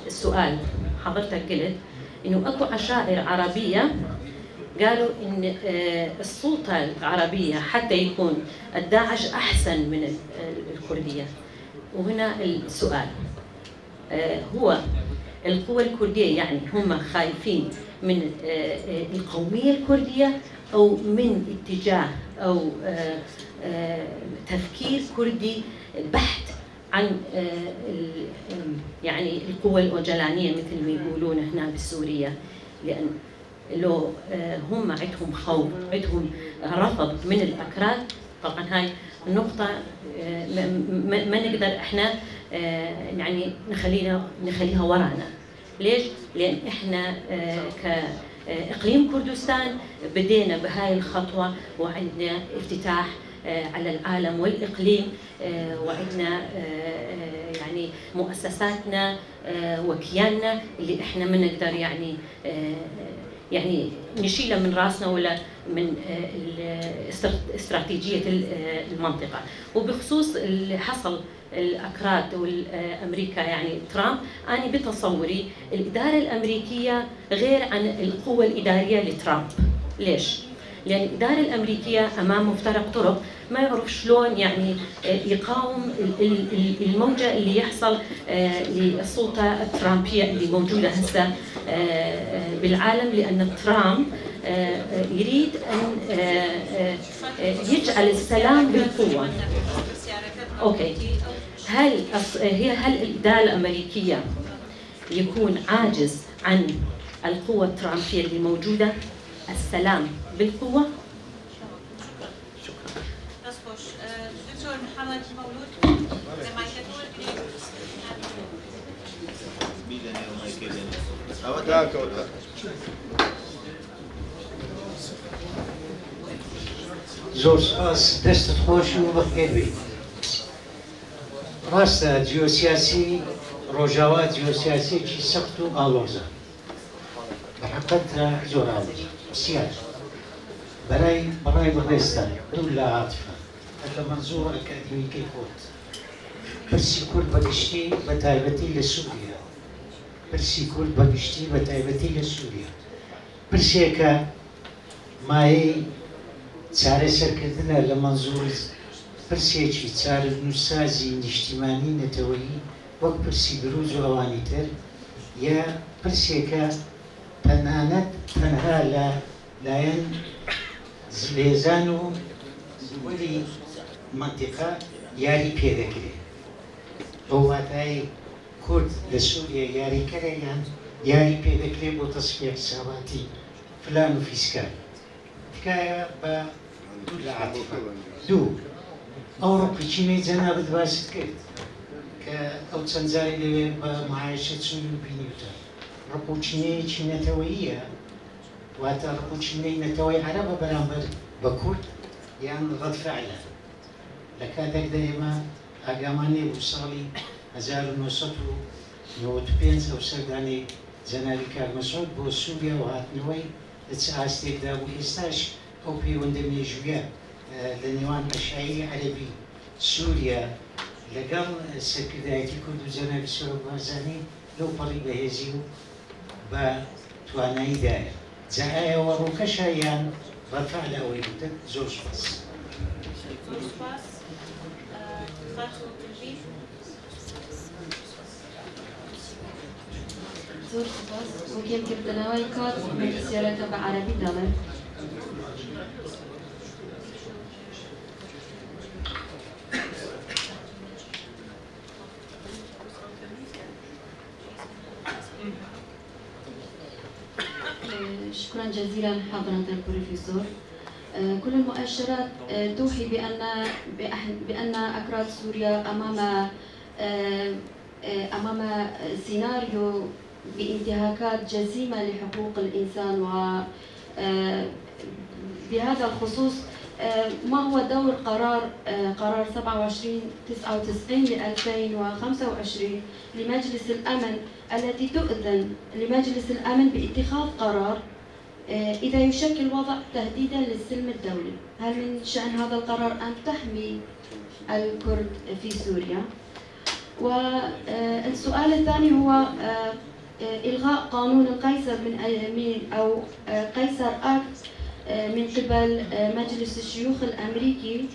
السؤال حضرتك قلت إنه أكو عشائر عربية قالوا إن السلطة العربية حتى يكون الداعش أحسن من الكردية. وهنا السؤال هو القوى الكردية يعني هم خايفين من القومية الكردية أو من اتجاه أو تفكير كردي بحت عن يعني القوى الأوجلانية مثل ما يقولون هنا بسوريا؟ لأن لو هم عندهم خوف عندهم رفض من الأكراد، طبعا هاي النقطة ما نقدر احنا يعني نخليها ورانا. ليش؟ لأن احنا كإقليم كردستان بدينا بهاي الخطوة وعندنا افتتاح على العالم والإقليم، وعندنا يعني مؤسساتنا وكياننا اللي احنا ما نقدر يعني نشيله من راسنا ولا من استراتيجية المنطقة. وبخصوص اللي حصل الأكراد والأمريكا يعني ترامب، أنا بتصوري الإدارة الأمريكية غير عن القوة الإدارية لترامب. ليش؟ لأن الإدارة الأمريكية أمام مفترق طرق، ما يعرف شلون يعني يقاوم الموجة اللي يحصل للسلطة الترامبية اللي موجودة هسه بالعالم، لأن ترامب يريد أن يجعل السلام بالقوة. أوكي، هل الإدارة الأمريكية يكون عاجز عن القوة الترامبية اللي موجودة؟ السلام بالقوة. شكرا. دكتور محمد مولود زۆر سپاس، دەستت خۆش و بەخێر بێت. ڕاستە جیۆسیاسی ڕۆژاوا جیۆسیاسێکی سەخت و ئاڵۆزە، بەحقیقەت زۆر ئاڵۆزە بسیار بەڕای بەڕێستان دوو لە عاتفە لە مەنزوور ئەکادیمیکەی کورد. پرسی کورد بەگشتی بەتایبەتی لە سووریا، پرسی کورد بەگشتی بەتایبەتی لە سووریا پرسێکە مایەی چارەسەرکردنە لە مەنزوور پرسێکی چارەنووسسازی نیشتیمانی نەتەوەیی وەک پرسی دروز و ئەوانی تر، یا پرسێکە تەنها لە لایەن لێزان و وەری منتیقە یاری پێدەکرێت. ئەو واتای کورد لە سووریا یاریکەرە یان یاری پێدەکرێت بۆ تەسفیە حساباتی فلان و فیسکال. تکایە بە دوو لە عاتفە دوو ئەو ڕۆپیچینەی جەنابەت باست کرد کە ئەو چەند جاری لەوێ بە معایشە چوون و بینیوتە. ڕۆپۆچینەیەکی نەتەوەییە، واتە ڕۆپۆچینەی نەتەوەی عەرەبە بەرامبەر بە کورد یان ڕەدفەعلە. لە کاتێکدا ئێمە ئاگامان لێ بوو ساڵی 1995 ئەو سەردانی جەنابی کارمەسعود بۆ سووریا و هاتنەوەی لە چ ئاستێکدا بوو. ئێستاش ئەو پەیوەندە مێژوویە لە نێوان ئەشعری عەرەبی سووریا لەگەڵ سەرکردایەتی کورد و جەنابی سۆرۆ بارزانی لەو پەڕی بەهێزی و بە تواناییدایە. جا ئایەوە ڕووکەشە یان ڕەفع لە ئەوەی بوتە؟ زۆر سپاس. زۆر سپاس. خاتون تلویز زۆر سپاس بۆ کێمکردنەوەی کات پرسیارەکە بە عەرەبی دەڵێم. شكرا جزيلا حضرة البروفيسور. كل المؤشرات توحي بأن أكراد سوريا أمام سيناريو بانتهاكات جسيمة لحقوق الإنسان، وبهذا الخصوص ما هو دور قرار 2799 ل 2025 لمجلس الأمن التي تؤذن لمجلس الأمن باتخاذ قرار إذا يشكل وضع تهديدا للسلم الدولي؟ هل من شأن هذا القرار أن تحمي الكرد في سوريا؟ والسؤال الثاني هو إلغاء قانون القيصر أو قيصر أكت من قبل مجلس الشيوخ الأمريكي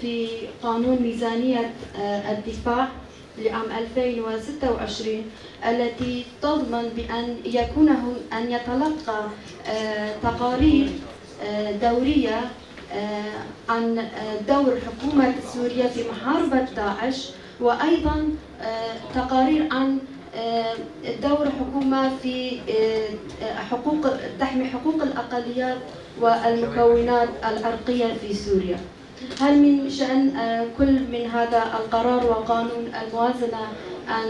في قانون ميزانية الدفاع لعام 2026 التي تضمن بأن أن يتلقى تقارير دورية عن دور حكومة سوريا في محاربة داعش، وأيضا تقارير عن دور حكومة في تحمي حقوق الأقليات والمكونات العرقية في سوريا. هل من شأن كل من هذا القرار وقانون الموازنة أن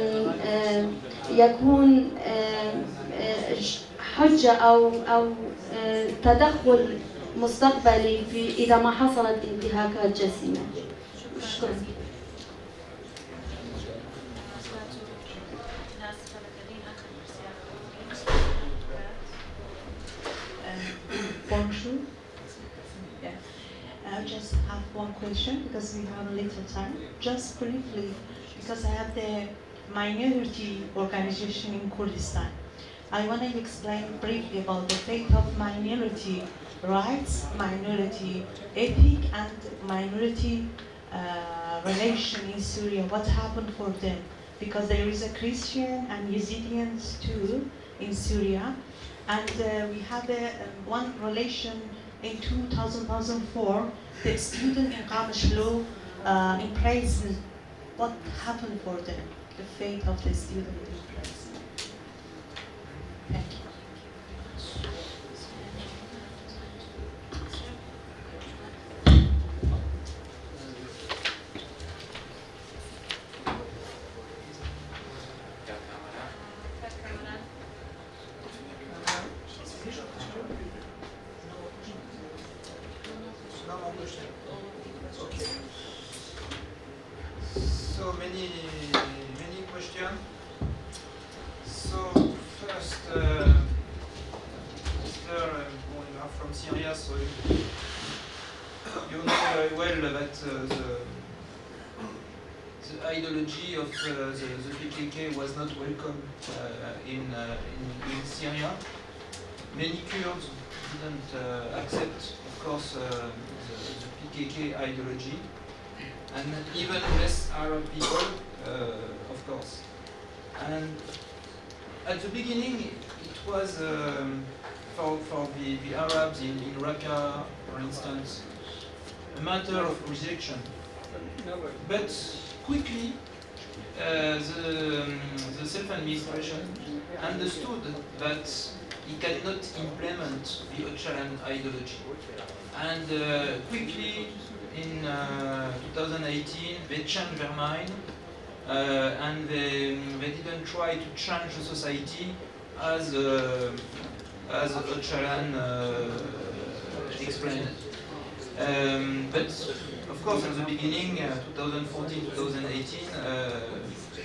يكون حجة أو تدخل مستقبلي إذا ما حصلت انتهاكات جسيمة؟ شكرا. Bonjour. I just have one question because we have a little time. Just briefly, because I have the minority organization in Kurdistan. I want to explain briefly about the fate of minority rights, minority ethic, and minority relation in Syria. What happened for them? Because there is a Christian and Yazidis too in Syria, and we have one relation in 2004. The student in Qamish law in prison. What happened for them? The fate of the student in prison. Thank you. So many questions. So first, Mr. You are from Syria, so you know very well that the ideology of the PKK was not welcome in Syria. Many Kurds didn't accept, of course, the PKK ideology, and even less Arab people, of course. And at the beginning, it was for the Arabs in Raqqa, for instance, a matter of rejection. But quickly, the self-administration understood that he cannot implement the Öcalan ideology. And quickly, in 2018, they changed their mind, and they didn't try to change the society as Öcalan explained. But of course, in the beginning, 2014, 2018,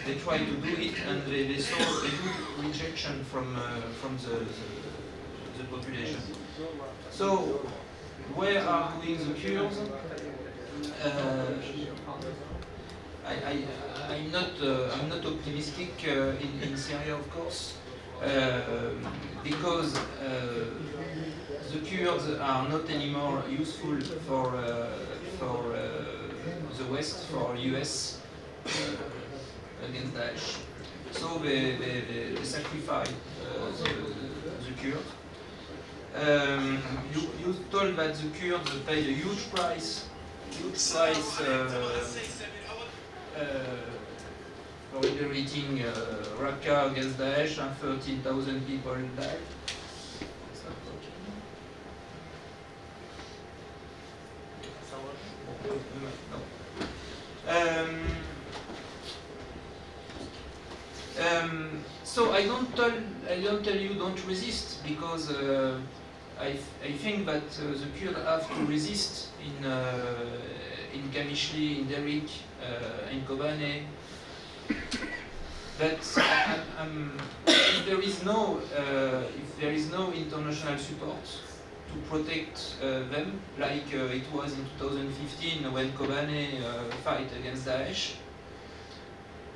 they tried to do it, and they saw a good rejection from the population. So, where are going the Kurds? I'm not optimistic in Syria, of course, because the Kurds are not anymore useful for the West, for US against Daesh. so they sacrifice the Kurds. You told that the Kurds paid a huge price for liberating Raqqa against Daesh, and 13,000 people died. So I don't tell you don't resist, because I think that the Kurds have to resist in Kamishli, in Derek, in Kobane. But if there is no international support to protect them, like it was in 2015 when Kobane fight against Daesh,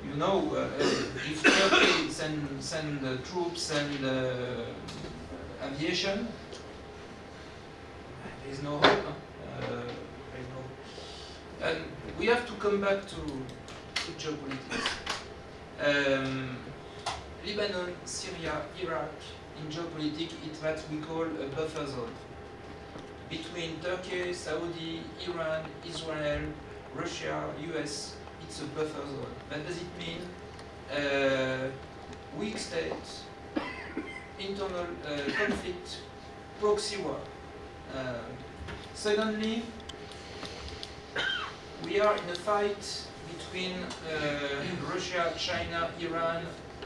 you know, if Turkey send troops and aviation, there is no hope. And we have to come back to geopolitics. Lebanon, Syria, Iraq, in geopolitics, it's what we call a buffer zone between Turkey, Saudi, Iran, Israel, Russia, US. It's a buffer zone. What does it mean? Weak states, internal conflict, proxy war. Secondly, we are in a fight between Russia, China, Iran,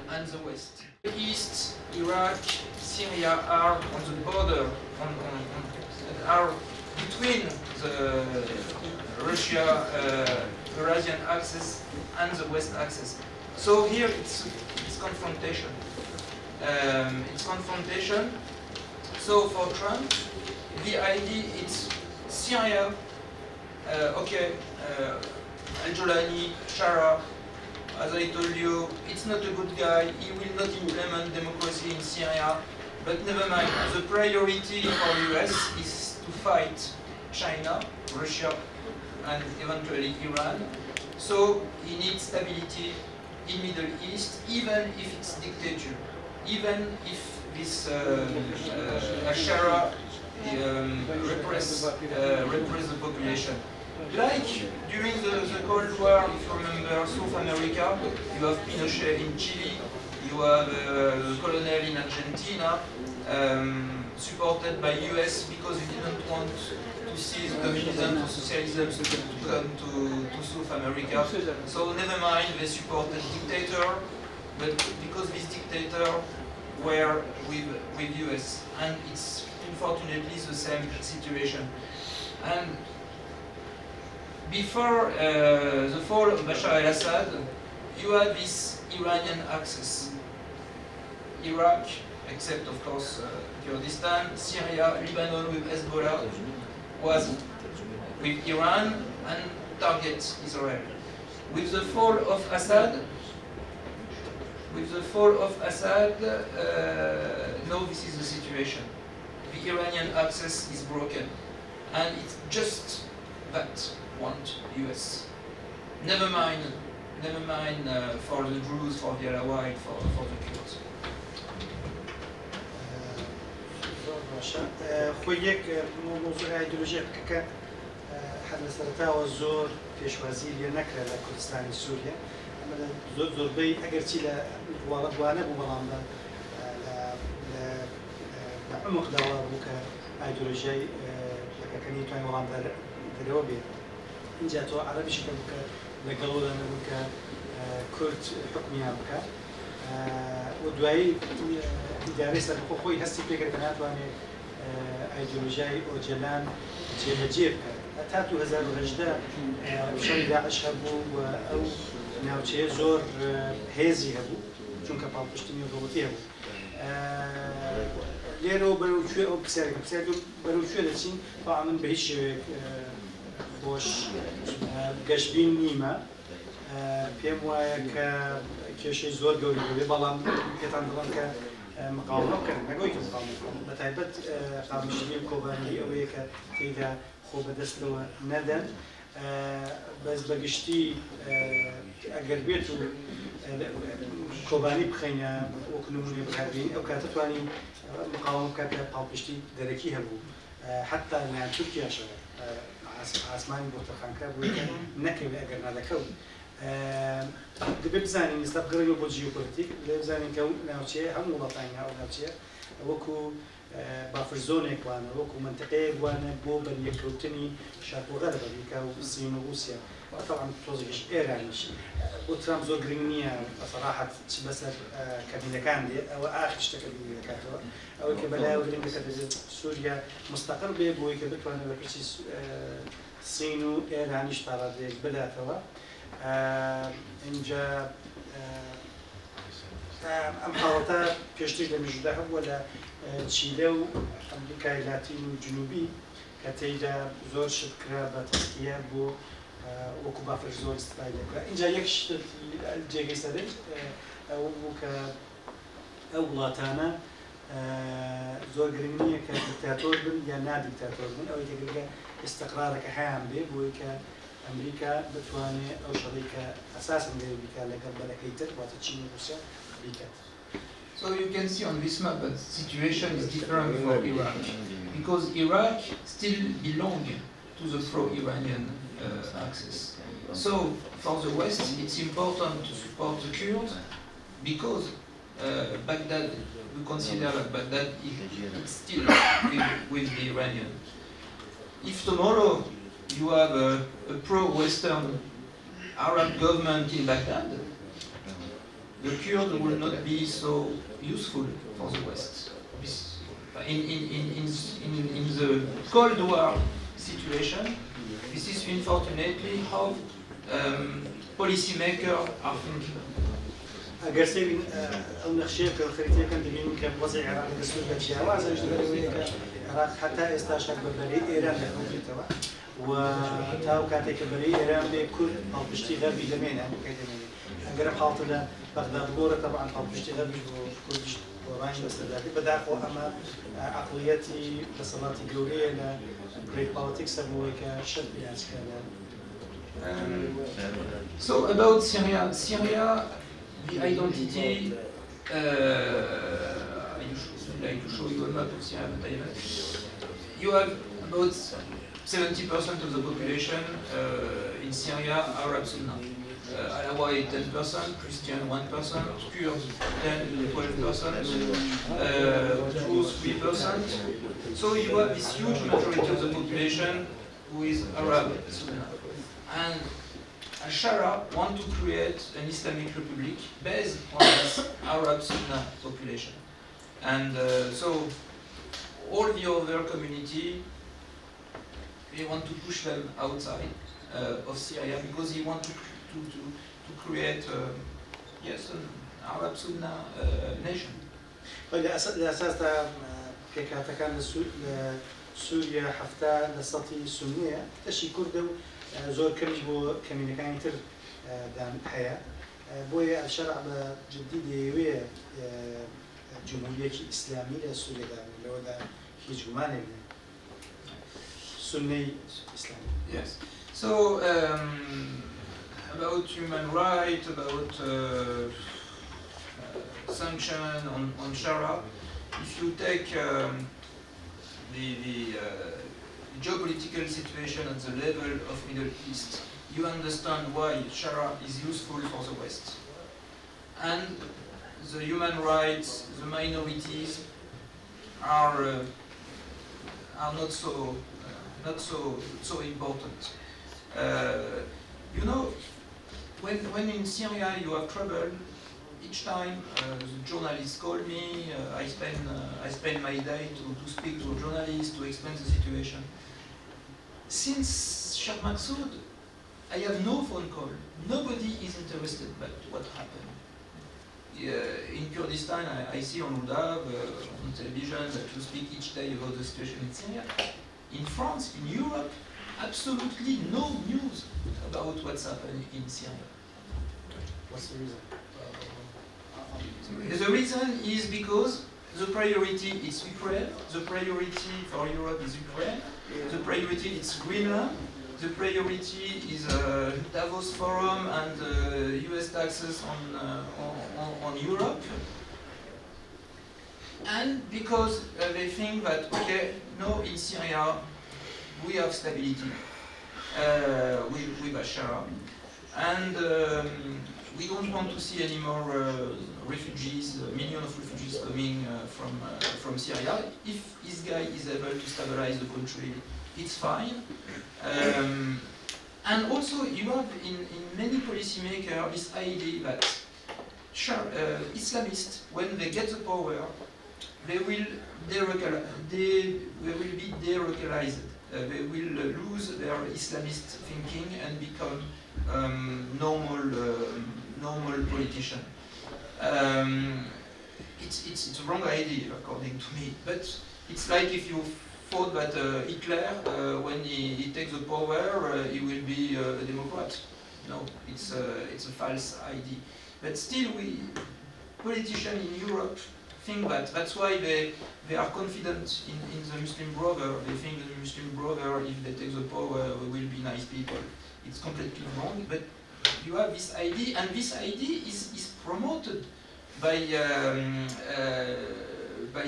and the West. East, Iraq, Syria are on the border, are between the Russia, Eurasian axis and the West axis. So here it's confrontation. It's confrontation. So for Trump, the idea is Syria. Okay, Al-Jolani, Shara, as I told you, it's not a good guy. He will not implement democracy in Syria. But never mind. The priority for US is to fight China, Russia, and eventually Iran. So he needs stability in Middle East, even if it's dictature, even if this Ashara repress the population. Like during the Cold War, if you remember South America, you have Pinochet in Chile, you have the colonel in Argentina, supported by US because he didn't want to see the communism or socialism to come to South America. So never mind, they supported dictator, but because this dictator were with US, and it's unfortunately the same situation. And before the fall of Bashar al-Assad, you had this Iranian axis. Iraq, except of course Kurdistan, Syria, Lebanon with Hezbollah, was with Iran and target Israel. With the fall of Assad, now this is the situation. The Iranian axis is broken, and it's just that want US. Never mind for the Druze, for the Alawite, for the Kurds. خۆی یەک مۆزوع ئایدۆلۆژیە بکە هەر لە سەرەتاوە زۆر پێشوازی لێ نەکرا لە کوردستانی سووریا ئەمە زۆربەی ئەگەرچی لە وانە بوو بەڵام لە عمقداوە بوو کە ئایدۆلۆژیای یەکەکەنی توانای وەڵام دەرەوە بێت اینجا تۆ عەرەبیشی پێ بکە لەگەڵۆدا نەبوو کە کورد حکمیان بکە و دوایی ئیدارەی سەربەخۆ خۆی هەستی پێکرد کە ناتوانێت ئایدۆلۆژیای ئۆجەلان جێبەجێ بکات هەتا 2018 شەڕی داعش هەبوو و ئەو ناوچەیە زۆر هێزی هەبوو چونکە پاڵپشتنی و دەوڵەتی هەبوو لێرەوە بەرەوکوێ ئەو پرسیار بەرەوکوێ دەچین تا من بە هیچ شێوەیەک خۆش گەشتبین نیمە پێم وایە کە کێشەی زۆر گەوری بێ بەڵام پێتان دەڵێن کە مقاومە بکەن نەگەوەی کە مقاومە بکەن بەتایبەت قامشتنی و کۆبانی ئەوەیە کە تێیدا خۆ بەدەستەوە نەدەن بەس بەگشتی ئەگەر بێت و کۆبانی بخەینە وەکو نمونێ بکاربین ئەو کاتە توانی مقاوم بکات لە پاڵپشتی دەرەکی هەبوو حتا لە تورکیاشەوە ئاسمانی بۆ تەرخانکرد بووی کە نەکەوێت ئەگەر نادەکەوت دەبێت بزانین ئێستا بگەڕێنەوە بۆ جیۆپۆلیتیک لێ بزانین کە ناوچەیە هەموو وڵاتانی ئەو ناوچەیە وەکو بافر زۆنێک وانە وەکو منتقەیەک وانە بۆ بەریەکەوتنی شاپۆغە لە ئەمریکا و سین و رووسیا طبعا تۆزێکیش ئێرانیش بۆ ترامپ زۆر گرنگ نییە بەسەراحەت بەسەر کابینەکان دێ ئەوە ئاخر شتەکە بیر دەکاتەوە ئەوەی کە بەلایەوە گرنگ دەکات دەبێت سوریا مستەقل بێ بۆی کە بتوانێت بە پرسی سین و ئێرانیش تاڕادەیەک بداتەوە اینجا ئەم حاڵەتە پێشتر لە مێژوودا هەبووە لە چیلە و ئەمریکای لاتین و جنوبی کە تێیدا زۆر شت کرا بە تەسکیە بۆ وەکو بافر زۆر استفادە دەکرا اینجا یەک شت جێگەی سەرەی ئەو بوو کە ئەو وڵاتانە زۆر گرنگ نییە کە دیکتاتۆر بن یا نادیکتاتۆر بن ئەوەی کە گرنگە ئستقرارەکە هەیان بێ بۆی کە ئەمریکا بتوانێت ئەو شەڕی کە ئەساسن لێبیکا لەگەڵ بەلەکەی تر واتە چین و رووسیا بیکات. So you can see on this map that the situation is different for Iraq, because Iraq still belongs to the pro-Iranian axis. So for the West, it's important to support the Kurds, because Baghdad, we consider that Baghdad is still with the Iranian. If tomorrow you have a pro-Western Arab government in Baghdad, the Kurds will not be so useful for the West. In the Cold War situation, this is unfortunately how policymakers are thinking. ئەگەر سێبین ئەو نەخشەیە کە خەریتەیە کەم دەبینین کە وەزعی عێراق لە سووریا جیاوازەش دەبێت کە عێراق حتا ئێستاشە بە بەرەی ئێران دەکەوێتەوە و تاو کاتێک کە بەرەی ئێران بێ کورد هەڵپشتی غەربی دەمێنە ئەگەر حاڵتە لە بەغداد بۆرە طبعا هەڵپشتی غەربی بۆ کوردیش بۆڕانی بەسەرداتی بەداخۆ ئەمە عەقڵیەتی دەسەڵاتی گەورەیە لە گرێت پاڵیتیکسە بۆی کە شەت بیانسکە لە So about Syria, the identity, I like to show you a map of Syria, but you have about 70% of the population in Syria are Arab Sunni. Alawai 10%, Christian 1%, Kurds 10-12%, Druze 3%. So you have this huge majority of the population who is Arab Sunni. And Al-Shara want to create an Islamic Republic based on this Arab Sunni population. And so all the other community, they want to push them outside of Syria because they want to create yes, an Arab Sunni nation. لأساس كاتكان سوريا حفتا لسطي سنية تشي كردو زور كرج بو كمينكاني تر دام حياة بويا الشرع بجديد يوي جمهورية إسلامية سوريا دام لو دا هيج جماني سني إسلامي. Yes. So about human rights, about sanction on Shara, if you take the geopolitical situation at the level of Middle East, you understand why Shara is useful for the West. And the human rights, the minorities are not so important. You know, when in Syria you have trouble, each time the journalists call me, I spend my day to speak to a journalist to explain the situation. Since Sheikh Massoud, I have no phone call. Nobody is interested about what happened. In Kurdistan, I see on ڕووداوە on television that you speak each day about the situation in Syria. In France, in Europe, absolutely no news about what's happening in Syria. What's the reason? The reason is because the priority is Ukraine, the priority for Europe is Ukraine, the priority is Greenland, the priority is Davos Forum and US taxes on Europe. And because they think that, okay, no, in Syria we have stability with Bashar, and we don't want to see any more refugees, millions of refugees coming from Syria. If this guy is able to stabilize the country, it's fine. And also, you have in many policymakers this idea that Islamists, when they get the power, they will be de-radicalized. They will lose their Islamist thinking and become normal politicians. It's a wrong idea, according to me. But it's like if you thought that Hitler, when he takes the power, he will be a Democrat. No, it's a false idea. But still, politicians in Europe think that. That's why they are confident in the Muslim Brotherhood. They think the Muslim Brotherhood, if they take the power, will be nice people. It's completely wrong. But you have this idea, and this idea is promoted by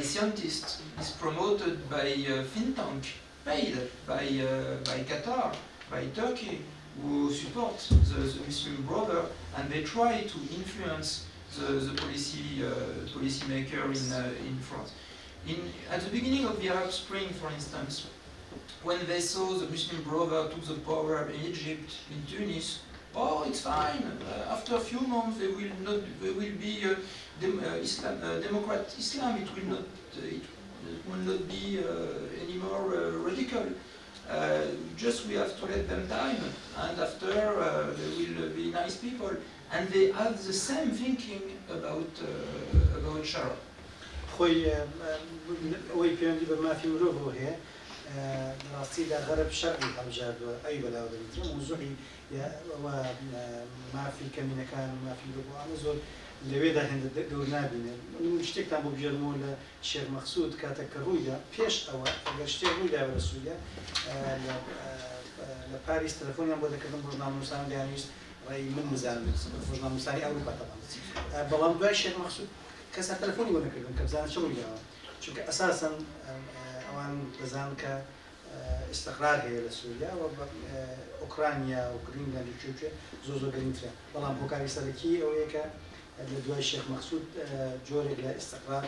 scientists, is promoted by think tank, paid by Qatar, by Turkey, who support the Muslim Brotherhood, and they try to influence the policymaker in France. At the beginning of the Arab Spring, for instance, when they saw the Muslim Brotherhood took the power in Egypt, in Tunis, oh, it's fine. After a few months, they will be Democrat Islam. It will not be any more radical. Just we have to let them time, and after they will be nice people. And they have the same thinking about Sharia. خوی اوی پیوندی به مافی مرو هه راستی در غرب شرقی هەڵبژاردووە ئەی بەلاوەدەمیترە موزوعی و مافی کەمینەکان و مافی مرۆڤانە زۆر لەوێدا هێندە دەور نابینێت. من شتێکتان بۆ بژێرمەوە لە شێخ مەخسوود کاتێک کە ڕوویدا پێش ئەوە ئەگەر شتێک ڕوویدا لە سووریا لە پاریس تەلەفۆنیان بۆ دەکردم ڕۆژنامەنووسان دەیانویست ڕێی من نزانم ڕۆژنامەنووسانی ئەوروپا تەمام. بەڵام دوای شێخ مەخسوود کەسا تەلەفۆنی بۆ نەکردم کە بزانە چ ڕوویداوە، چونکە ئەساساً ئەوان دەزانن کە استقرار هەیە لە سووریا و ئوکرانیا و گرینلاند و کوێ زۆر گرنگترە. بەڵام هۆکاری سەرەکی ئەوەیە کە لە دوای شێخ مەخسوود جۆرێک لە استقرار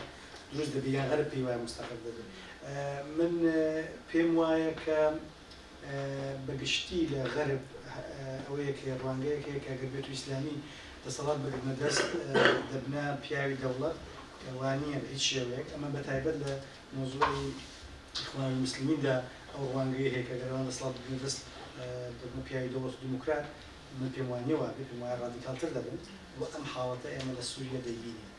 دروست دەبێت یان غەرب پێی وایە مستەقر دەبێت. من پێم وایە کە بەگشتی لە غەرب ئەوەیە کە ڕوانگەیەک هەیە کە ئەگەر بێت و ئیسلامی دەسەڵات بگرنە دەست دەبنە پیاوی دەوڵەت وانییە بە هیچ شێوەیەک. ئەمە بەتایبەت لە مۆزوعی ئیخوان المسلمیندا ئەو ڕوانگەیە هەیە کە ئەگەر دەسەڵات بگرنە دەست دەبنە پیاوی دەوڵەت و دیموکرات، من پێم وانییە وابێ پێم وایە ڕادیکالتر دەبن و ئەم حاڵەتە ئێمە لە سووریا دەیبینین.